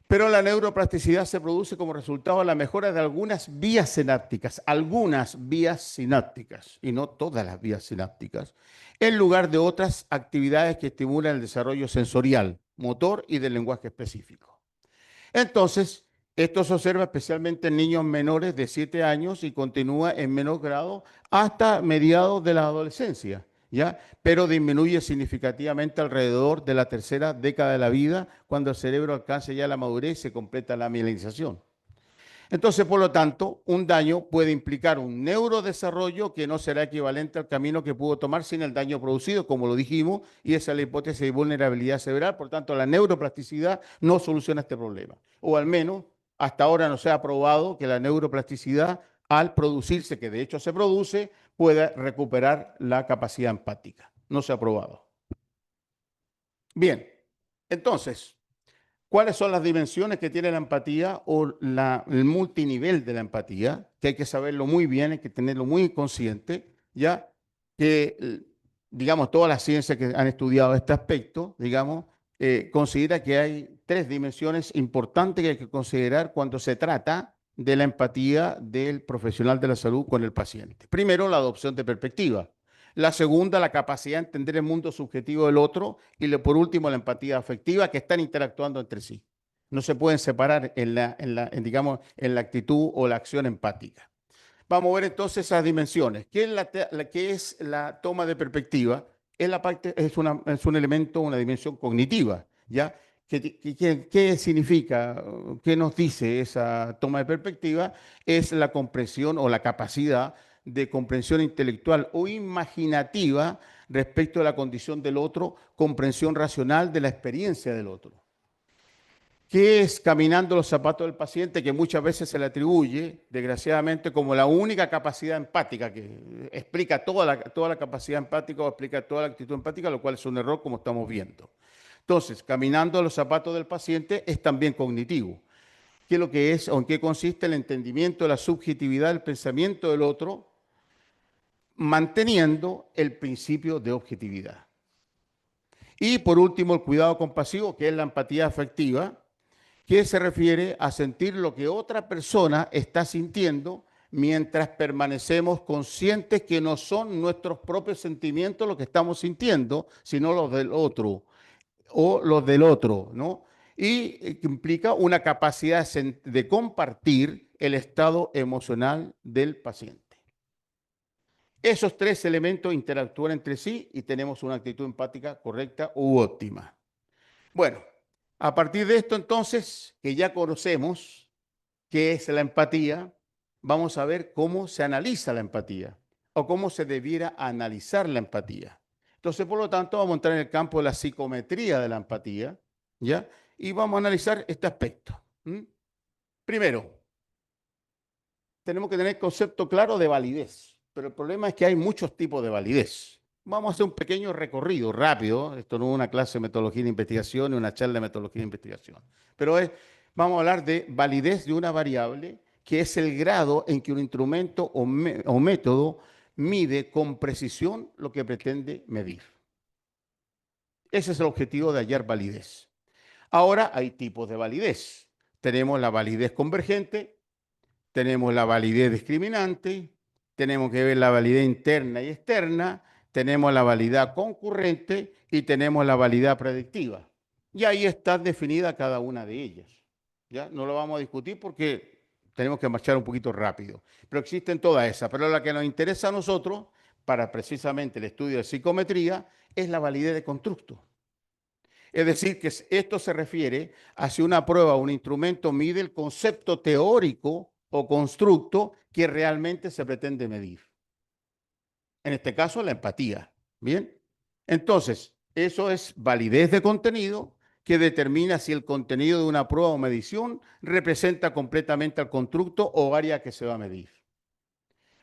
Pero la neuroplasticidad se produce como resultado de la mejora de algunas vías sinápticas, y no todas las vías sinápticas, en lugar de otras actividades que estimulan el desarrollo sensorial, motor y del lenguaje específico. Entonces, esto se observa especialmente en niños menores de 7 años y continúa en menor grado hasta mediados de la adolescencia, ¿ya? Pero disminuye significativamente alrededor de la tercera década de la vida, cuando el cerebro alcanza ya la madurez y se completa la mielinización. Entonces, por lo tanto, un daño puede implicar un neurodesarrollo que no será equivalente al camino que pudo tomar sin el daño producido, como lo dijimos, y esa es la hipótesis de vulnerabilidad cerebral. Por tanto, la neuroplasticidad no soluciona este problema. O al menos, hasta ahora no se ha probado que la neuroplasticidad, al producirse, que de hecho se produce, pueda recuperar la capacidad empática. No se ha probado. Bien, entonces, ¿cuáles son las dimensiones que tiene la empatía o el multinivel de la empatía? Que hay que saberlo muy bien, hay que tenerlo muy consciente, ya que, digamos, todas las ciencias que han estudiado este aspecto, digamos, considera que hay 3 dimensiones importantes que hay que considerar cuando se trata de la empatía del profesional de la salud con el paciente. Primero, la adopción de perspectiva. La segunda, la capacidad de entender el mundo subjetivo del otro. Y por último, la empatía afectiva, que están interactuando entre sí. No se pueden separar digamos, en la actitud o la acción empática. Vamos a ver entonces esas dimensiones. ¿Qué es la toma de perspectiva? Es un elemento, una dimensión cognitiva, ¿ya? ¿Qué significa? ¿Qué nos dice esa toma de perspectiva? Es la comprensión o la capacidad de comprensión intelectual o imaginativa respecto a la condición del otro, comprensión racional de la experiencia del otro. ¿Qué es caminando los zapatos del paciente? Que muchas veces se le atribuye, desgraciadamente, como la única capacidad empática que explica toda la capacidad empática o explica toda la actitud empática, lo cual es un error como estamos viendo. Entonces, caminando los zapatos del paciente es también cognitivo. ¿Qué es lo que es o en qué consiste el entendimiento de la subjetividad del pensamiento del otro, manteniendo el principio de objetividad? Y por último, el cuidado compasivo, que es la empatía afectiva, que se refiere a sentir lo que otra persona está sintiendo mientras permanecemos conscientes que no son nuestros propios sentimientos los que estamos sintiendo, sino los del otro o los del otro, ¿no? Y que implica una capacidad de compartir el estado emocional del paciente. Esos tres elementos interactúan entre sí y tenemos una actitud empática correcta u óptima. Bueno, a partir de esto entonces, que ya conocemos qué es la empatía, vamos a ver cómo se analiza la empatía o cómo se debiera analizar la empatía. Entonces, por lo tanto, vamos a entrar en el campo de la psicometría de la empatía, ¿ya? Y vamos a analizar este aspecto. Primero, tenemos que tener concepto claro de validez, pero el problema es que hay muchos tipos de validez. Vamos a hacer un pequeño recorrido rápido. Esto no es una clase de metodología de investigación ni una charla de metodología de investigación, pero vamos a hablar de validez de una variable que es el grado en que un instrumento o método mide con precisión lo que pretende medir. Ese es el objetivo de hallar validez. Ahora hay tipos de validez. Tenemos la validez convergente, tenemos la validez discriminante, tenemos que ver la validez interna y externa, tenemos la validez concurrente y tenemos la validez predictiva. Y ahí está definida cada una de ellas. ¿Ya? No lo vamos a discutir porque tenemos que marchar un poquito rápido. Pero existen todas esas. Pero la que nos interesa a nosotros, para precisamente el estudio de psicometría, es la validez de constructo. Es decir, que esto se refiere a si una prueba o un instrumento mide el concepto teórico o constructo que realmente se pretende medir. En este caso, la empatía. ¿Bien? Entonces, eso es validez de contenido que determina si el contenido de una prueba o medición representa completamente al constructo o área que se va a medir.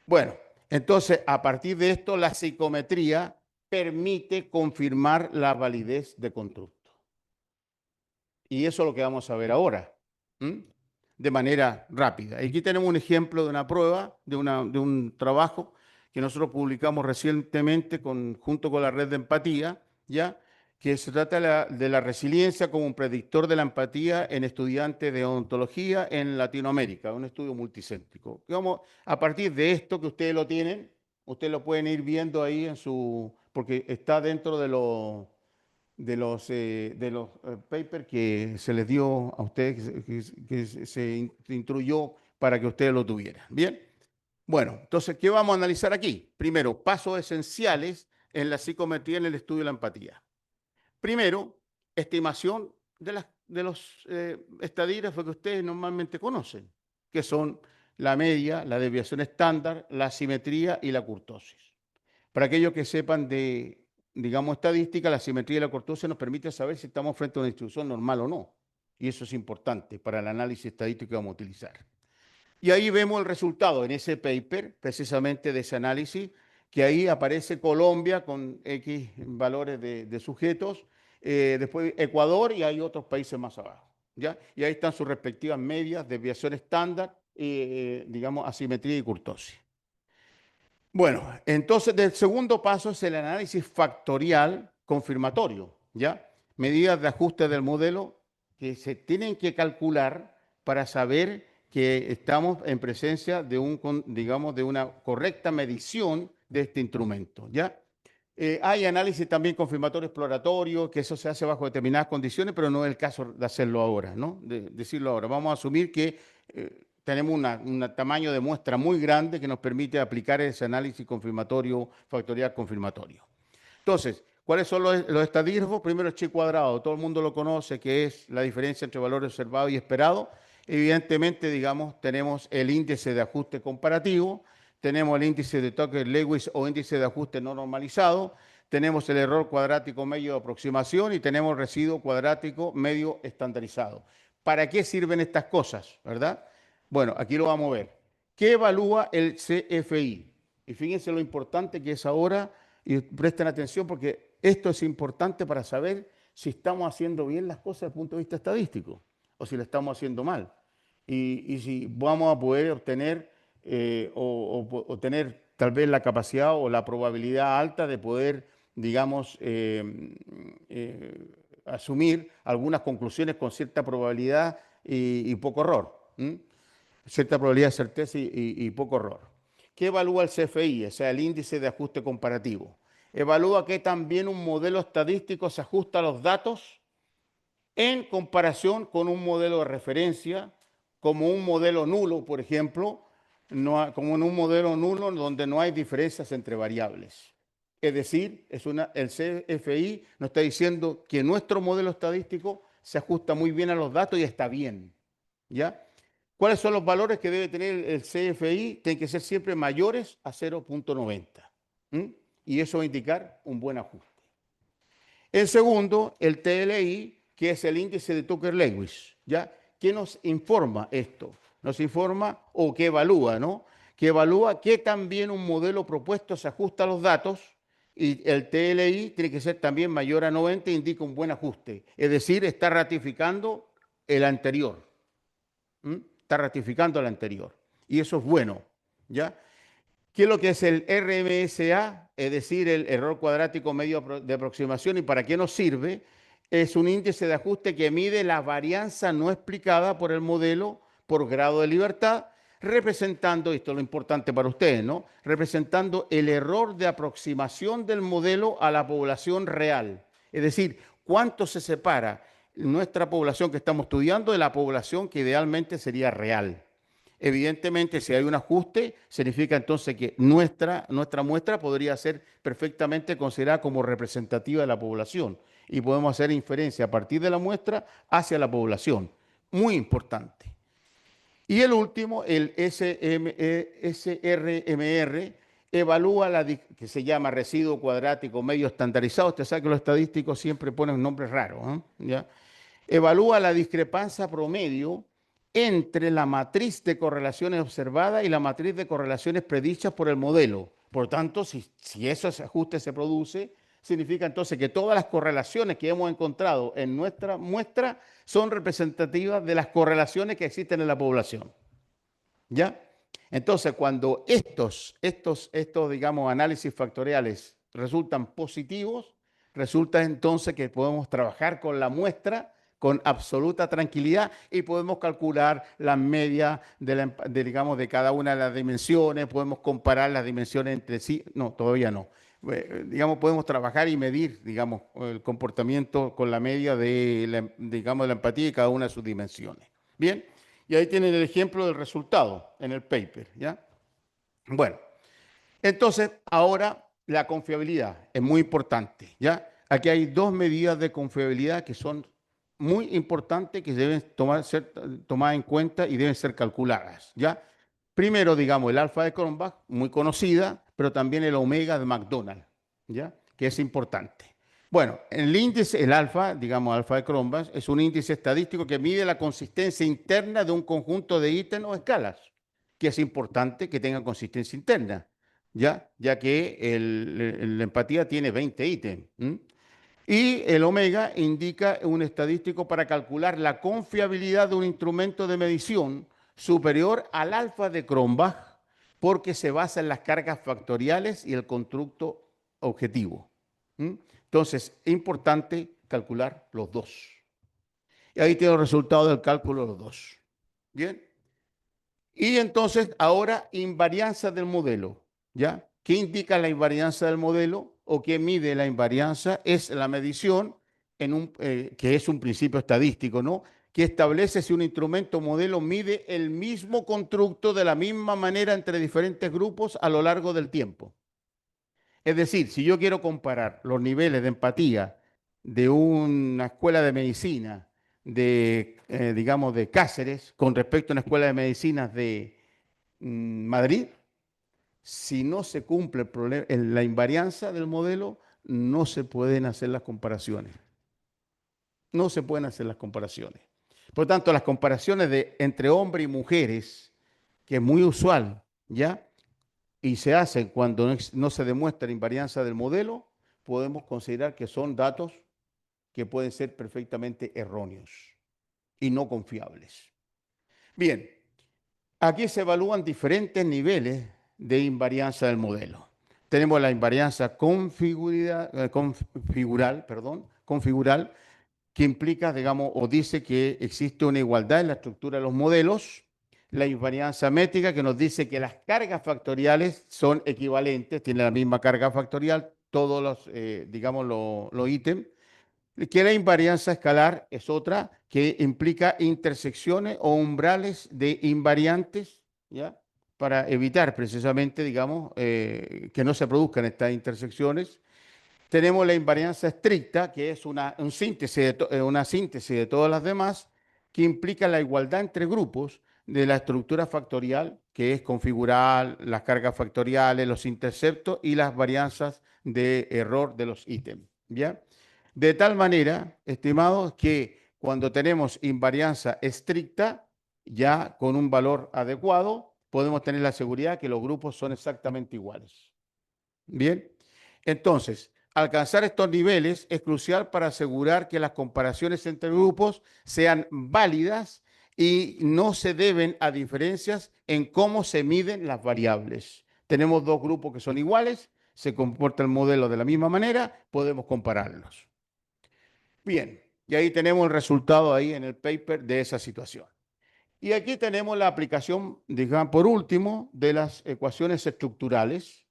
Bueno, entonces, a partir de esto, la psicometría permite confirmar la validez de constructo. Y eso es lo que vamos a ver ahora, de manera rápida. Aquí tenemos un ejemplo de una prueba, de un trabajo que nosotros publicamos recientemente junto con la red de empatía, ¿ya? Que se trata de la resiliencia como un predictor de la empatía en estudiantes de odontología en Latinoamérica, un estudio multicéntrico. A partir de esto que ustedes lo tienen, ustedes lo pueden ir viendo ahí porque está dentro de los papers que se les dio a ustedes, que se instruyó para que ustedes lo tuvieran. Bien, bueno, entonces, ¿qué vamos a analizar aquí? Primero, pasos esenciales en la psicometría en el estudio de la empatía. Primero, estimación de los estadígrafos que ustedes normalmente conocen, que son la media, la desviación estándar, la asimetría y la kurtosis. Para aquellos que sepan de, digamos, estadística, la simetría y la kurtosis nos permite saber si estamos frente a una distribución normal o no. Y eso es importante para el análisis estadístico que vamos a utilizar. Y ahí vemos el resultado en ese paper, precisamente de ese análisis, que ahí aparece Colombia con X valores de sujetos, después Ecuador y hay otros países más abajo. ¿Ya? Y ahí están sus respectivas medias, desviación estándar, digamos, asimetría y kurtosis. Bueno, entonces el segundo paso es el análisis factorial confirmatorio, ¿ya? Medidas de ajuste del modelo que se tienen que calcular para saber que estamos en presencia de de una correcta medición de este instrumento, ¿ya? Hay análisis también confirmatorio exploratorio, que eso se hace bajo determinadas condiciones, pero no es el caso de hacerlo ahora, ¿no? De decirlo ahora. Vamos a asumir que tenemos un tamaño de muestra muy grande que nos permite aplicar ese análisis confirmatorio, factorial confirmatorio. Entonces, ¿cuáles son los estadígrafos? Primero el chi cuadrado, todo el mundo lo conoce, que es la diferencia entre valores observados y esperados. Evidentemente, digamos, tenemos el índice de ajuste comparativo, tenemos el índice de Tucker-Lewis o índice de ajuste no normalizado, tenemos el error cuadrático medio de aproximación y tenemos el residuo cuadrático medio estandarizado. ¿Para qué sirven estas cosas, verdad? Bueno, aquí lo vamos a ver. ¿Qué evalúa el CFI? Y fíjense lo importante que es ahora, y presten atención porque esto es importante para saber si estamos haciendo bien las cosas desde el punto de vista estadístico o si lo estamos haciendo mal. Y si vamos a poder obtener o tener tal vez la capacidad o la probabilidad alta de poder, digamos, asumir algunas conclusiones con cierta probabilidad y poco error. Cierta probabilidad de certeza y poco error. ¿Qué evalúa el CFI? O sea, el índice de ajuste comparativo. Evalúa que también un modelo estadístico se ajusta a los datos en comparación con un modelo de referencia, como un modelo nulo, por ejemplo, como en un modelo nulo donde no hay diferencias entre variables. Es decir, el CFI nos está diciendo que nuestro modelo estadístico se ajusta muy bien a los datos y está bien. ¿Ya? ¿Cuáles son los valores que debe tener el CFI? Tienen que ser siempre mayores a 0.90. Y eso va a indicar un buen ajuste. El segundo, el TLI, que es el índice de Tucker-Lewis. ¿Ya? ¿Qué nos informa esto? Nos informa o que evalúa, ¿no? Que evalúa que también un modelo propuesto se ajusta a los datos y el TLI tiene que ser también mayor a 90 e indica un buen ajuste. Es decir, está ratificando el anterior. Está ratificando el anterior. Y eso es bueno, ¿ya? ¿Qué es lo que es el RMSA? Es decir, el error cuadrático medio de aproximación. ¿Y para qué nos sirve? Es un índice de ajuste que mide la varianza no explicada por el modelo por grado de libertad, representando, esto es lo importante para ustedes, ¿no? Representando el error de aproximación del modelo a la población real. Es decir, cuánto se separa nuestra población que estamos estudiando de la población que idealmente sería real. Evidentemente, si hay un ajuste, significa entonces que nuestra muestra podría ser perfectamente considerada como representativa de la población y podemos hacer inferencia a partir de la muestra hacia la población. Muy importante. Y el último, el SRMR, evalúa que se llama residuo cuadrático medio estandarizado. Usted sabe que los estadísticos siempre ponen nombres raros, ¿ya? Evalúa la discrepancia promedio entre la matriz de correlaciones observada y la matriz de correlaciones predichas por el modelo. Por tanto, si ese ajuste se produce, significa entonces que todas las correlaciones que hemos encontrado en nuestra muestra son representativas de las correlaciones que existen en la población. ¿Ya? Entonces, cuando estos digamos, análisis factoriales resultan positivos, resulta entonces que podemos trabajar con la muestra con absoluta tranquilidad y podemos calcular las medias digamos, de cada una de las dimensiones, podemos comparar las dimensiones entre sí. No, todavía no. Digamos, podemos trabajar y medir, digamos, el comportamiento con la media digamos, de la empatía y cada una de sus dimensiones. Bien, y ahí tienen el ejemplo del resultado en el paper, ¿ya? Bueno, entonces ahora la confiabilidad es muy importante, ¿ya? Aquí hay dos medidas de confiabilidad que son muy importantes que deben ser tomadas en cuenta y deben ser calculadas, ¿ya? Primero, digamos, el alfa de Cronbach, muy conocida, pero también el omega de McDonald, ¿ya? Que es importante. Bueno, el índice, el alfa, digamos, alfa de Cronbach, es un índice estadístico que mide la consistencia interna de un conjunto de ítems o escalas, que es importante que tenga consistencia interna, ¿ya? Ya que la empatía tiene 20 ítems. Y el omega indica un estadístico para calcular la confiabilidad de un instrumento de medición superior al alfa de Cronbach, porque se basa en las cargas factoriales y el constructo objetivo. Entonces, es importante calcular los dos. Y ahí tiene el resultado del cálculo de los dos. Bien. Y entonces, ahora, invarianza del modelo. ¿Ya? ¿Qué indica la invarianza del modelo o qué mide la invarianza? Es la medición que es un principio estadístico, ¿no? Que establece si un instrumento modelo mide el mismo constructo de la misma manera entre diferentes grupos a lo largo del tiempo. Es decir, si yo quiero comparar los niveles de empatía de una escuela de medicina digamos, de Cáceres con respecto a una escuela de medicina de Madrid, Si no se cumple el problema, la invarianza del modelo, no se pueden hacer las comparaciones. No se pueden hacer las comparaciones. Por lo tanto, las comparaciones entre hombres y mujeres, que es muy usual, ¿ya? Y se hacen cuando no se demuestra invarianza del modelo, podemos considerar que son datos que pueden ser perfectamente erróneos y no confiables. Bien, aquí se evalúan diferentes niveles de invarianza del modelo. Tenemos la invarianza configural, que implica, digamos, o dice que existe una igualdad en la estructura de los modelos. La invarianza métrica, que nos dice que las cargas factoriales son equivalentes, tienen la misma carga factorial, todos los, digamos, los ítems. Que la invarianza escalar es otra que implica intersecciones o umbrales de invariantes, ¿ya? Para evitar precisamente, digamos, que no se produzcan estas intersecciones. Tenemos la invarianza estricta, que es una síntesis de todas las demás, que implica la igualdad entre grupos de la estructura factorial, que es configurar las cargas factoriales, los interceptos y las varianzas de error de los ítems, ¿ya? De tal manera, estimados, que cuando tenemos invarianza estricta, ya con un valor adecuado, podemos tener la seguridad que los grupos son exactamente iguales. Bien, entonces, alcanzar estos niveles es crucial para asegurar que las comparaciones entre grupos sean válidas y no se deben a diferencias en cómo se miden las variables. Tenemos dos grupos que son iguales, se comporta el modelo de la misma manera, podemos compararlos. Bien, y ahí tenemos el resultado ahí en el paper de esa situación. Y aquí tenemos la aplicación, digamos, por último, de las ecuaciones estructurales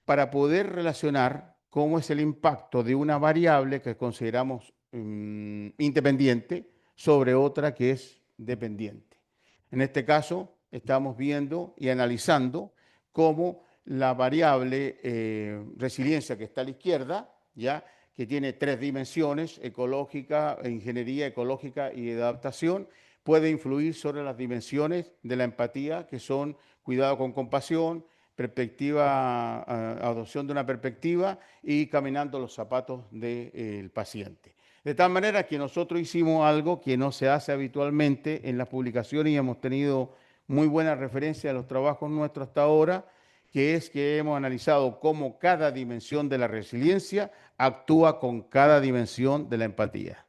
para poder relacionar cómo es el impacto de una variable que consideramos independiente sobre otra que es dependiente. En este caso, estamos viendo y analizando cómo la variable resiliencia que está a la izquierda, ya que tiene tres dimensiones, ecológica, ingeniería ecológica y adaptación, puede influir sobre las dimensiones de la empatía, que son cuidado con compasión, perspectiva, adopción de una perspectiva y caminando los zapatos del paciente. De tal manera que nosotros hicimos algo que no se hace habitualmente en las publicaciones y hemos tenido muy buena referencia a los trabajos nuestros hasta ahora, que es que hemos analizado cómo cada dimensión de la resiliencia actúa con cada dimensión de la empatía.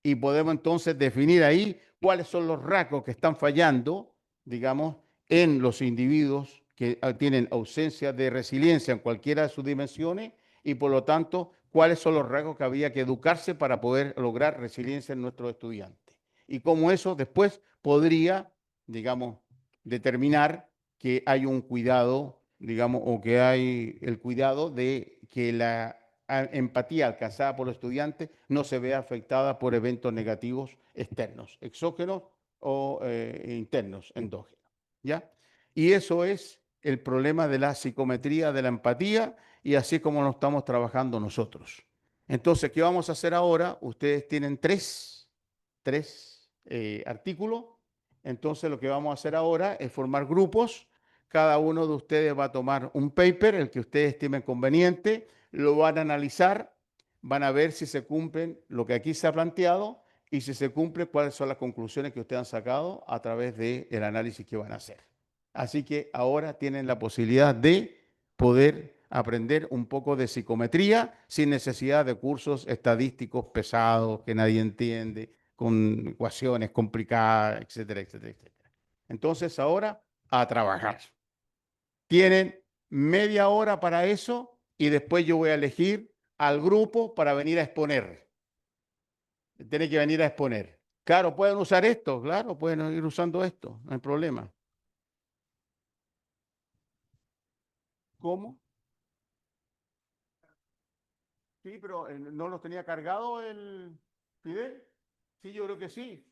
Y podemos entonces definir ahí cuáles son los rasgos que están fallando, digamos, en los individuos que tienen ausencia de resiliencia en cualquiera de sus dimensiones y por lo tanto, cuáles son los rasgos que había que educarse para poder lograr resiliencia en nuestros estudiantes. Y cómo eso después podría, digamos, determinar que hay un cuidado, digamos, o que hay el cuidado de que la empatía alcanzada por los estudiantes no se vea afectada por eventos negativos externos, exógenos o internos, endógenos. ¿Ya? Y eso es el problema de la psicometría de la empatía y así es como lo estamos trabajando nosotros. Entonces, ¿qué vamos a hacer ahora? Ustedes tienen tres artículos. Entonces, lo que vamos a hacer ahora es formar grupos. Cada uno de ustedes va a tomar un paper, el que ustedes estimen conveniente, lo van a analizar, van a ver si se cumplen lo que aquí se ha planteado y si se cumple, cuáles son las conclusiones que ustedes han sacado a través del análisis que van a hacer. Así que ahora tienen la posibilidad de poder aprender un poco de psicometría sin necesidad de cursos estadísticos pesados que nadie entiende, con ecuaciones complicadas, etcétera, etcétera, etcétera. Entonces ahora a trabajar. Tienen media hora para eso y después yo voy a elegir al grupo para venir a exponer. Tiene que venir a exponer. Claro, pueden usar esto, claro, pueden ir usando esto, no hay problema. ¿Cómo? Sí, pero ¿no los tenía cargado el Fidel? Sí, yo creo que sí.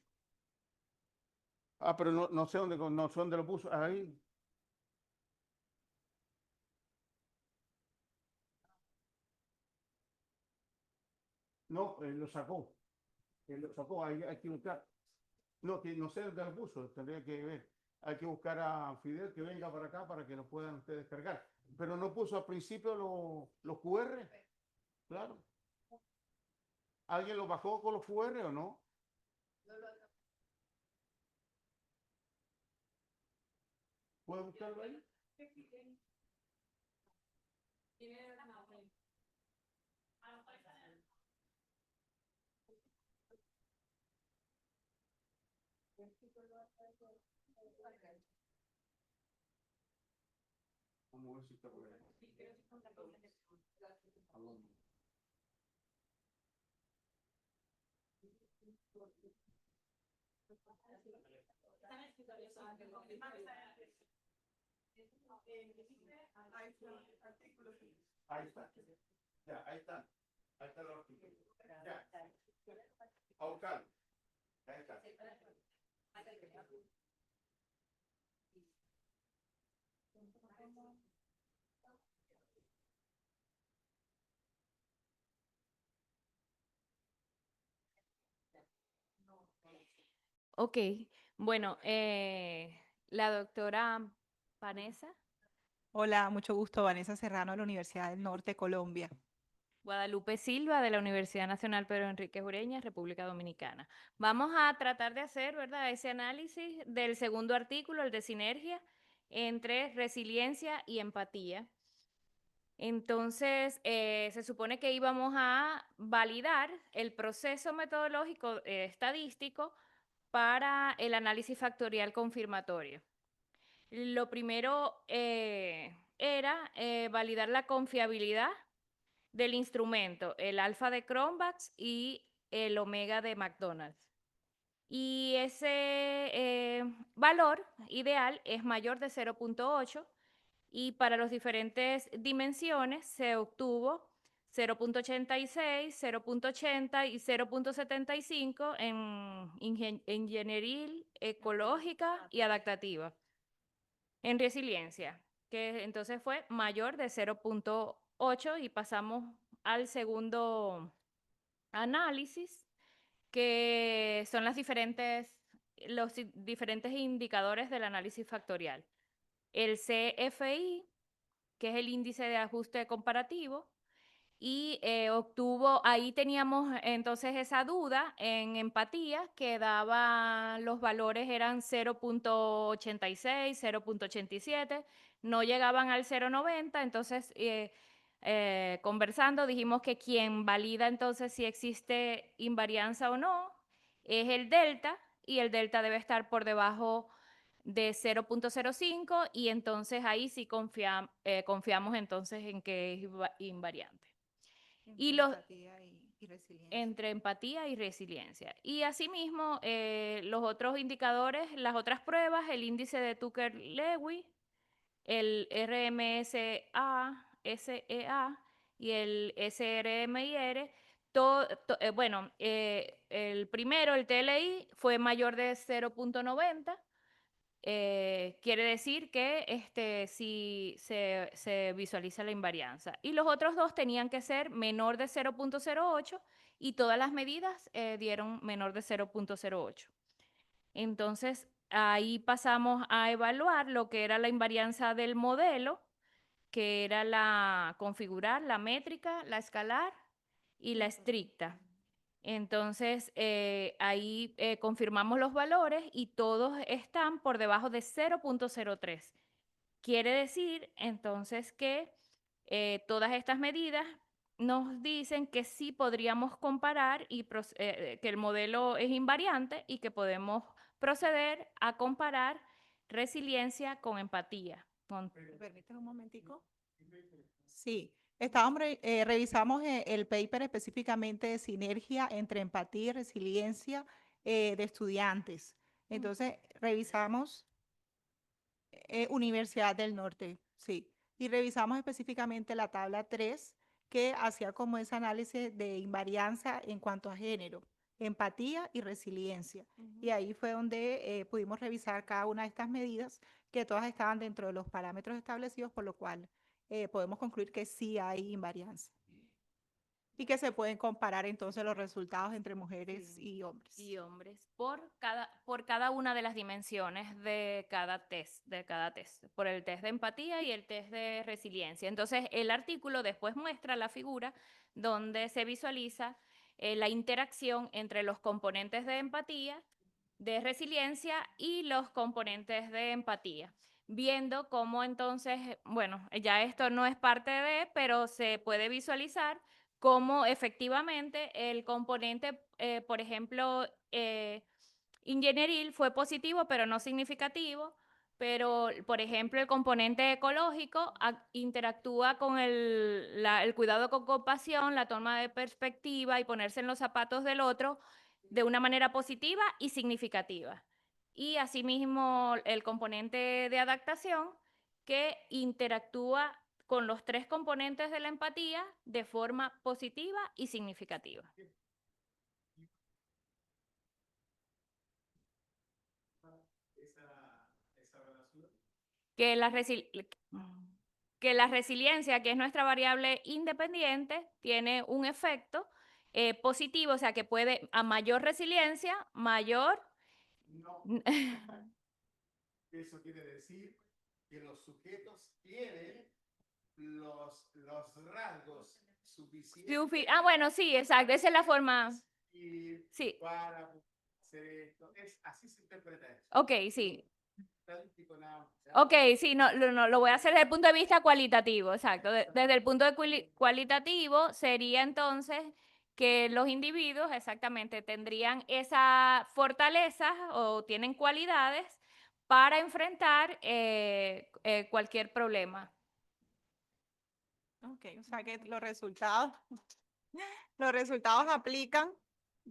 Ah, pero no sé dónde lo puso. Ahí. No, lo sacó. Lo sacó, hay que buscar. No, que no sé dónde lo puso, tendría que ver. Hay que buscar a Fidel que venga para acá para que lo puedan ustedes cargar. Pero no puso al principio los QR, claro. ¿Alguien lo bajó con los QR o no? ¿Puede buscarlo ahí? Vamos a ver si está por ahí. ¿A dónde? Ahí está. Ya, ahí está. Ahí está el artículo. Ya. A buscarlo. Ahí está. Ok, bueno, la doctora Vanessa Hola, mucho gusto. Vanessa Serrano de la Universidad del Norte, Colombia. Guadalupe Silva de la Universidad Nacional Pedro Enrique Ureña, República Dominicana. Vamos a tratar de hacer, ¿verdad?, ese análisis del segundo artículo, el de sinergia entre resiliencia y empatía. Entonces, se supone que íbamos a validar el proceso metodológico estadístico para el análisis factorial confirmatorio. Lo primero era validar la confiabilidad del instrumento, el alfa de Cronbach y el omega de McDonald's. Y ese valor ideal es mayor de 0.8 y para las diferentes dimensiones se obtuvo 0.86, 0.80 y 0.75 en ingeniería ecológica y adaptativa. En resiliencia, que entonces fue mayor de 0.8 y pasamos al segundo análisis, que son los diferentes indicadores del análisis factorial. El CFI, que es el índice de ajuste comparativo, y obtuvo, ahí teníamos entonces esa duda en empatía, que daba, los valores eran 0.86, 0.87, no llegaban al 0.90, entonces conversando dijimos que quien valida entonces si existe invarianza o no es el delta, y el delta debe estar por debajo de 0.05 y entonces ahí sí confiamos entonces en que es invariante. Y Empatía y resiliencia. entre empatía y resiliencia. Y asimismo, los otros indicadores, las otras pruebas, el índice de Tucker-Lewis, el RMSA, SEA y el SRMIR, bueno, el primero, el TLI, fue mayor de 0.90. Quiere decir que sí se visualiza la invarianza. Y los otros dos tenían que ser menor de 0.08 y todas las medidas dieron menor de 0.08. Entonces, ahí pasamos a evaluar lo que era la invarianza del modelo, que era la configurar, la métrica, la escalar y la estricta. Entonces, ahí confirmamos los valores y todos están por debajo de 0.03. Quiere decir, entonces, que todas estas medidas nos dicen que sí podríamos comparar y que el modelo es invariante y que podemos proceder a comparar resiliencia con empatía. ¿Me permites un momentico? Sí, revisamos el paper específicamente de sinergia entre empatía y resiliencia de estudiantes. Entonces, revisamos Universidad del Norte, sí. Y revisamos específicamente la tabla 3, que hacía como ese análisis de invarianza en cuanto a género, empatía y resiliencia. Y ahí fue donde pudimos revisar cada una de estas medidas, que todas estaban dentro de los parámetros establecidos, por lo cual podemos concluir que sí hay invarianza. y que se pueden comparar entonces los resultados entre mujeres Sí. y hombres. Y hombres por cada una de las dimensiones de cada test, por el test de empatía y el test de resiliencia. Entonces, el artículo después muestra la figura donde se visualiza la interacción entre los componentes de empatía, de resiliencia y los componentes de empatía, viendo cómo entonces, bueno, ya esto no es parte de, pero se puede visualizar cómo efectivamente el componente, por ejemplo, ingenieril fue positivo, pero no significativo, pero, por ejemplo, el componente ecológico interactúa con el cuidado con compasión, la toma de perspectiva y ponerse en los zapatos del otro de una manera positiva y significativa. Y asimismo, el componente de adaptación que interactúa con los tres componentes de la empatía de forma positiva y significativa. Que la resiliencia, que es nuestra variable independiente, tiene un efecto positivo, o sea que puede, a mayor resiliencia, mayor... No, eso quiere decir que los sujetos tienen los rasgos suficientes bueno, sí, exacto, esa es la forma. y Sí, para hacer esto. Así se interpreta eso. ok, sí. Estadístico nada más, ¿ya? Ok, sí, lo voy a hacer desde el punto de vista cualitativo, exacto. Desde el punto de cualitativo sería entonces que los individuos exactamente tendrían esa fortaleza o tienen cualidades para enfrentar cualquier problema. Ok, o sea que los resultados aplican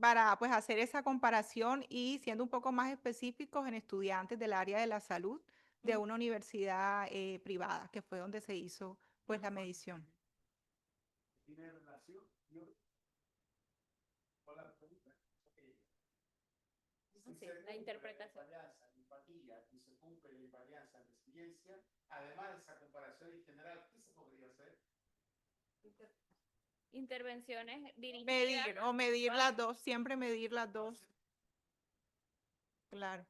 para pues hacer esa comparación y siendo un poco más específicos en estudiantes del área de la salud de una universidad privada, que fue donde se hizo pues la medición. ¿Tiene relación con la pregunta? Si Sí, se la cumple interpretación. invarianza en empatía y se cumple la invarianza en resiliencia, además de esa comparación en general, ¿qué se podría hacer? Intervenciones dirigidas Medir las dos, siempre medir las dos. Claro.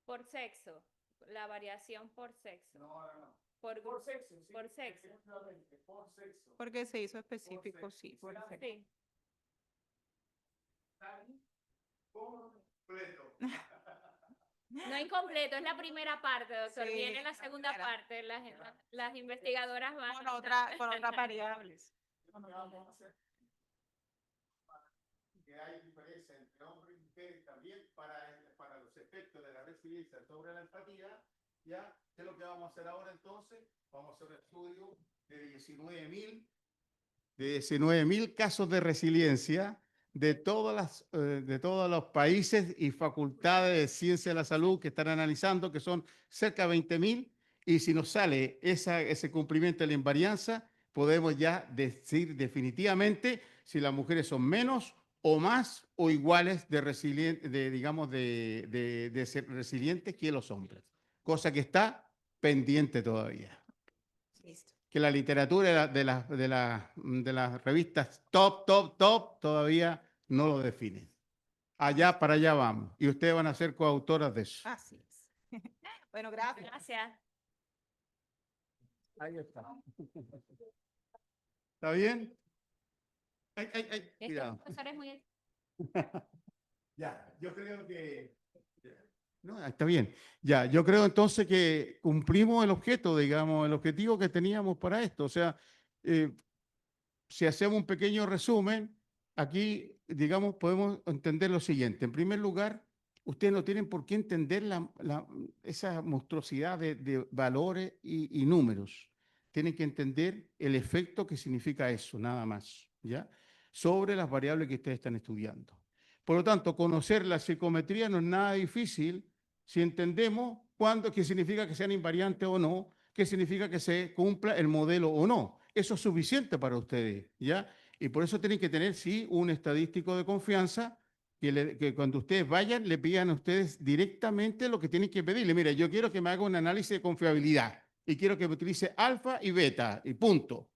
por sexo, la variación por sexo. No. Por sexo, sí. Por sexo. Efectivamente, por sexo. Porque se hizo específico, sexo. sí, por sexo. Sí. Completo. No incompleto, es la primera parte, doctor. Sí, Viene la la segunda primera. parte. Las investigadoras van Con otras variables. Que hay diferencia entre hombres y mujeres también para los efectos de la resiliencia sobre la empatía. ¿Ya? ¿Qué es lo que vamos a hacer ahora entonces? Vamos a hacer un estudio de 19.000 casos de resiliencia de todos los países y facultades de ciencia de la salud que están analizando, que son cerca de 20.000, y si nos sale ese cumplimiento de la invarianza, podemos ya decir definitivamente si las mujeres son menos o más o iguales de ser resilientes que los hombres, cosa que está pendiente todavía. Listo. Que la literatura de las revistas top todavía no lo define. Para allá vamos. Y ustedes van a ser coautoras de eso. Así es. Bueno, gracias. Gracias. Ahí está. ¿Está bien? Cuidado. Profesor es muy... Ya, yo creo que... No, está bien. Ya, yo creo entonces que cumplimos el objeto, digamos, el objetivo que teníamos para esto. O sea, si hacemos un pequeño resumen, aquí, digamos, podemos entender lo siguiente. En primer lugar, ustedes no tienen por qué entender esa monstruosidad de valores y números. Tienen que entender el efecto que significa eso, nada más, ¿ya? Sobre las variables que ustedes están estudiando. Por lo tanto, conocer la psicometría no es nada difícil si entendemos qué significa que sean invariantes o no, qué significa que se cumpla el modelo o no. Eso es suficiente para ustedes, ¿ya? Y por eso tienen que tener, sí, un estadístico de confianza que cuando ustedes vayan le pidan a ustedes directamente lo que tienen que pedirle. Mira, yo quiero que me haga un análisis de confiabilidad y quiero que me utilice alfa y beta y punto.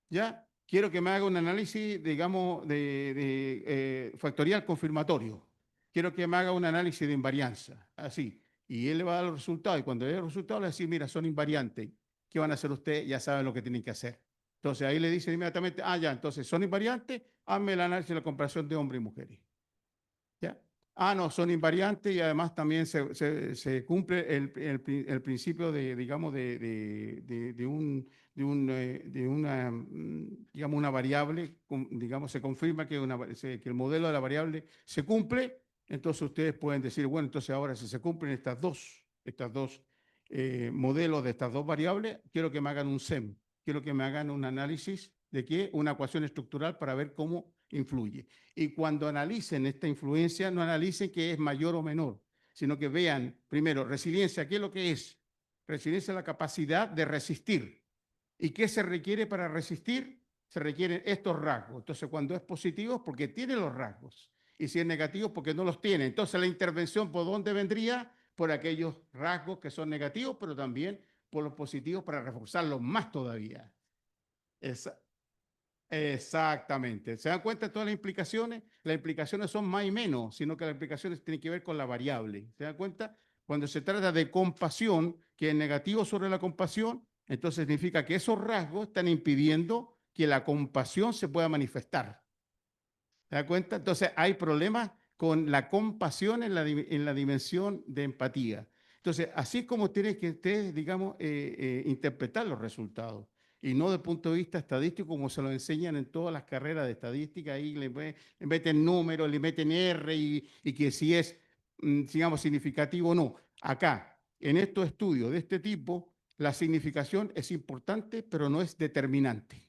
¿Ya? Quiero que me haga un análisis, digamos, de factorial confirmatorio. Quiero que me haga un análisis de invarianza, así. Y él le va a dar los resultados. Y cuando le dé los resultados, le va a decir, mira, son invariantes. ¿Qué van a hacer ustedes? Ya saben lo que tienen que hacer. Entonces ahí le dice inmediatamente, ah, ya, entonces son invariantes, hazme el análisis de la comparación de hombres y mujeres. ¿Ya? Ah, no, son invariantes y además también se cumple el principio de, digamos, de una, digamos, una variable, digamos, se confirma que, que el modelo de la variable se cumple, entonces ustedes pueden decir, bueno, entonces ahora si se cumplen estas dos modelos de estas dos variables, quiero que me hagan un SEM, quiero que me hagan un análisis de qué, una ecuación estructural para ver cómo influye. Y cuando analicen esta influencia, no analicen que es mayor o menor, sino que vean primero resiliencia, ¿qué es lo que es? Resiliencia es la capacidad de resistir. ¿Y qué se requiere para resistir? Se requieren estos rasgos. Entonces, cuando es positivo es porque tiene los rasgos. Y si es negativo es porque no los tiene. Entonces, la intervención, ¿por dónde vendría? Por aquellos rasgos que son negativos, pero también por los positivos para reforzarlos más todavía. Exactamente. ¿Se dan cuenta de todas las implicaciones? Las implicaciones son más y menos, sino que las implicaciones tienen que ver con la variable. ¿Se dan cuenta? Cuando se trata de compasión, que es negativo sobre la compasión, entonces significa que esos rasgos están impidiendo que la compasión se pueda manifestar. ¿Se dan cuenta? Entonces hay problemas con la compasión en la dimensión de empatía. Entonces, así es como tiene que usted, digamos, interpretar los resultados y no desde el punto de vista estadístico como se lo enseñan en todas las carreras de estadística, ahí le meten números, le meten R y que si es, digamos, significativo o no. Acá, en estos estudios de este tipo, la significación es importante, pero no es determinante.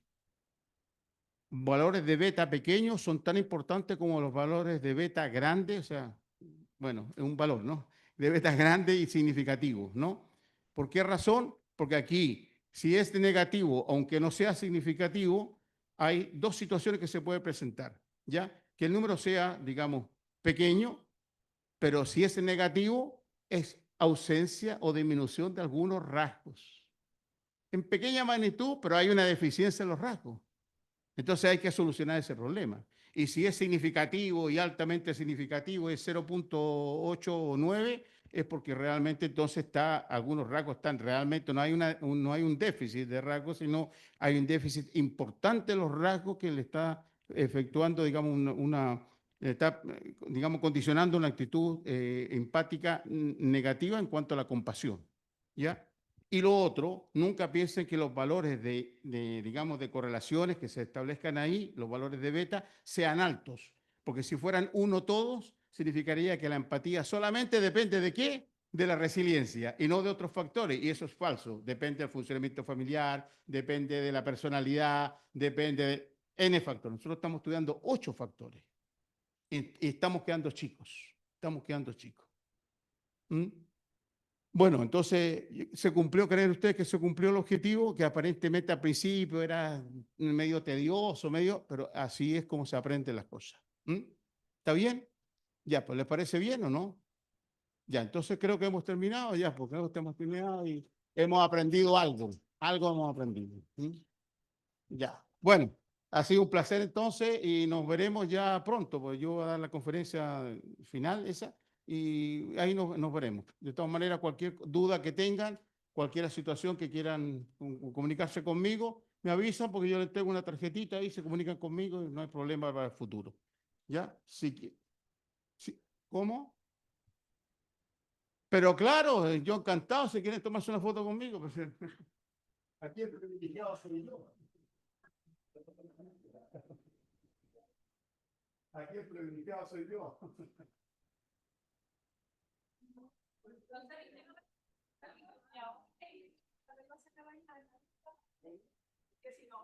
Valores de beta pequeños son tan importantes como los valores de beta grandes, o sea, bueno, es un valor, ¿no? De beta grande y significativo, ¿no? ¿Por qué razón? Porque aquí, si es negativo, aunque no sea significativo, hay dos situaciones que se pueden presentar, ¿ya? Que el número sea, digamos, pequeño, pero si es negativo, es ausencia o disminución de algunos rasgos. En pequeña magnitud, pero hay una deficiencia en los rasgos. Entonces hay que solucionar ese problema. Y si es significativo y altamente significativo, es 0.8 o 9, es porque realmente entonces algunos rasgos están realmente, no hay un déficit de rasgos, sino hay un déficit importante de los rasgos que le está efectuando, digamos, está, digamos, condicionando una actitud empática negativa en cuanto a la compasión. ¿Ya? Y lo otro, nunca piensen que los valores digamos, de correlaciones que se establezcan ahí, los valores de beta, sean altos. Porque si fueran uno todos, significaría que la empatía solamente depende ¿de qué? De la resiliencia y no de otros factores. Y eso es falso. Depende del funcionamiento familiar, depende de la personalidad, depende de N factores. Nosotros estamos estudiando 8 factores y estamos quedando chicos. Estamos quedando chicos. ¿Mm? Bueno, entonces, ¿se cumplió, creen ustedes que se cumplió el objetivo? Que aparentemente al principio era medio tedioso, pero así es como se aprenden las cosas. ¿Mm? ¿Está bien? Ya, pues, ¿les parece bien o no? Ya, entonces creo que hemos terminado, ya, porque creo que hemos terminado y hemos aprendido algo. Algo hemos aprendido. ¿Mm? Ya, bueno, ha sido un placer entonces y nos veremos ya pronto, pues yo voy a dar la conferencia final esa y ahí nos veremos. De todas maneras, cualquier duda que tengan, cualquier situación que quieran comunicarse conmigo, me avisan porque yo les tengo una tarjetita ahí, se comunican conmigo y no hay problema para el futuro. ¿Ya? Sí, sí. ¿Cómo? Pero claro, yo encantado, si quieren tomarse una foto conmigo, pues aquí el privilegiado soy yo. Aquí el privilegiado soy yo. Que si no,